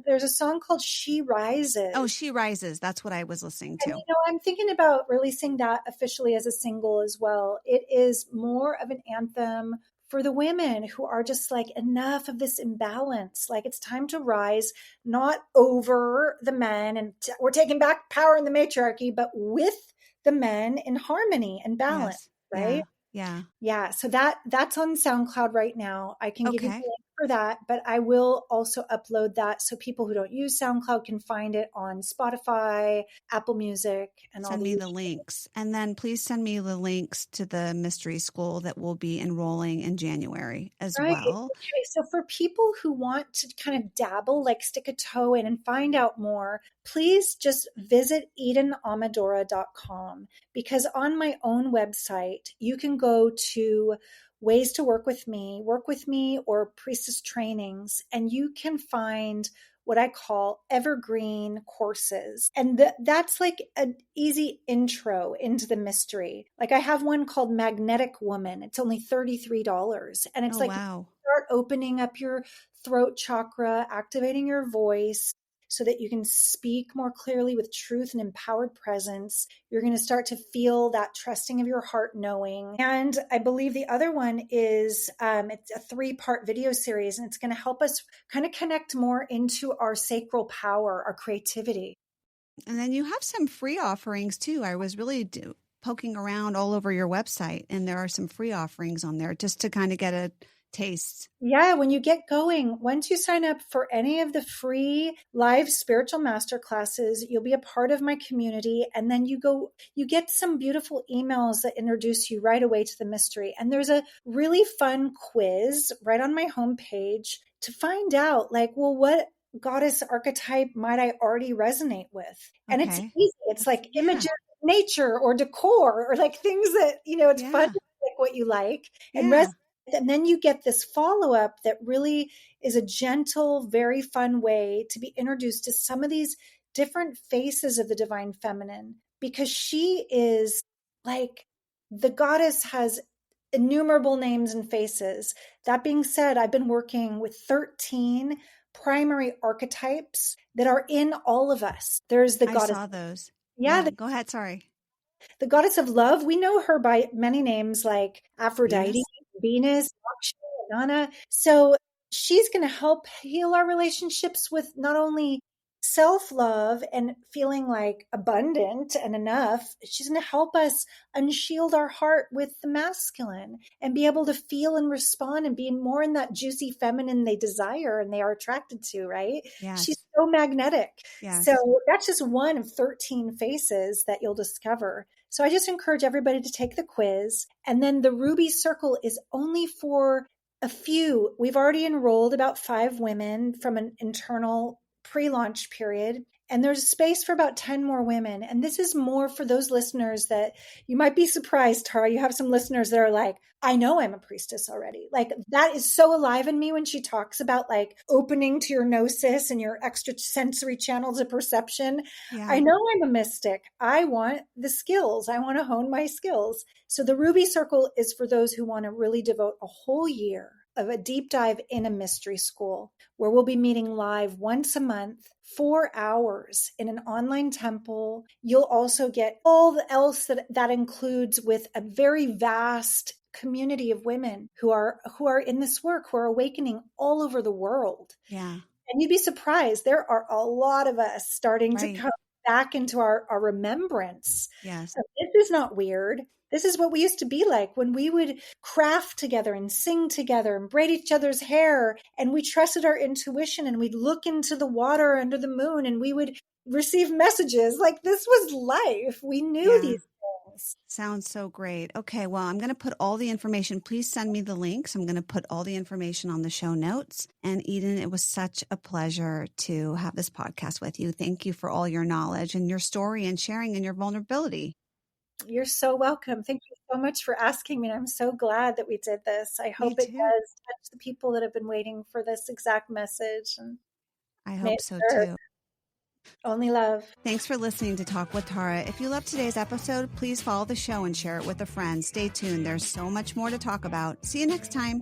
there's a song called She Oh, Rises. She Rises. That's what I was listening And to. I'm thinking about releasing that officially as a single as well. It is more of an anthem for the women who are just like, enough of this imbalance. Like, it's time to rise, not over the men, and we're taking back power in the matriarchy, but with the men in harmony and balance, Yes. right? Yeah. Yeah. Yeah, so that's on SoundCloud right now. I can give you the Okay. link for that, but I will also upload that so people who don't use SoundCloud can find it on Spotify, Apple Music, and all Send the me the usual. links. And then please send me the links to the mystery school that will be enrolling in January as Right. well. Okay. So for people who want to kind of dabble, like stick a toe in and find out more, please just visit EdenAmadora.com, because on my own website, you can go to ways to work with me, or priestess trainings, and you can find what I call evergreen courses. And that's like an easy intro into the mystery. Like, I have one called Magnetic Woman. It's only $33. And it's Oh, like, wow. start opening up your throat chakra, activating your voice so that you can speak more clearly with truth and empowered presence. You're going to start to feel that trusting of your heart knowing. And I believe the other one is it's a 3-part video series, and it's going to help us kind of connect more into our sacral power, our creativity. And then you have some free offerings too. I was really poking around all over your website, and there are some free offerings on there just to kind of get a taste. Yeah, when you get going, once you sign up for any of the free live spiritual master classes, you'll be a part of my community. And then you get some beautiful emails that introduce you right away to the mystery. And there's a really fun quiz right on my homepage to find out, like, well, what goddess archetype might I already resonate with? And it's Okay. easy. It's like Yeah. images of nature or decor or like things that, it's fun Yeah. to like what you like and Yeah. and then you get this follow up that really is a gentle, very fun way to be introduced to some of these different faces of the divine feminine, because she is like, the goddess has innumerable names and faces. That being said, I've been working with 13 primary archetypes that are in all of us. There's the I goddess. saw those. Yeah, Yeah. Go ahead. Sorry. the goddess of love. We know her by many names like Aphrodite, Venus. Venus, Lakshmi, Inanna. So she's going to help heal our relationships with not only self love and feeling like abundant and enough. She's going to help us unshield our heart with the masculine and be able to feel and respond and be more in that juicy feminine they desire and they are attracted to, right? She's Yes. so magnetic. So Yes. that's just one of 13 faces that you'll discover. So I just encourage everybody to take the quiz. And then the Ruby Circle is only for a few. We've already enrolled about 5 women from an internal pre-launch period. And there's space for about 10 more women. And this is more for those listeners that you might be surprised, Tara. You have some listeners that are like, I know I'm a priestess already. Like, that is so alive in me when she talks about like opening to your gnosis and your extrasensory channels of perception. Yeah. I know I'm a mystic. I want the skills. I want to hone my skills. So the Ruby Circle is for those who want to really devote a whole year of a deep dive in a mystery school where we'll be meeting live once a month, 4 hours in an online temple. You'll also get all the else that includes with a very vast community of women who are in this work, who are awakening all over the world. Yeah. And you'd be surprised. There are a lot of us starting to come back into our remembrance. Yes. So this is not weird. This is what we used to be like when we would craft together and sing together and braid each other's hair. And we trusted our intuition, and we'd look into the water under the moon, and we would receive messages. Like, this was life. We knew these things. Sounds so great. Okay, well, I'm going to put all the information. Please send me the links. I'm going to put all the information on the show notes. And Eden, it was such a pleasure to have this podcast with you. Thank you for all your knowledge and your story and sharing and your vulnerability. You're so welcome. Thank you so much for asking me. And I'm so glad that we did this. I hope it does touch the people that have been waiting for this exact message. And I hope so too. Only love. Thanks for listening to Talk with Tara. If you loved today's episode, please follow the show and share it with a friend. Stay tuned. There's so much more to talk about. See you next time.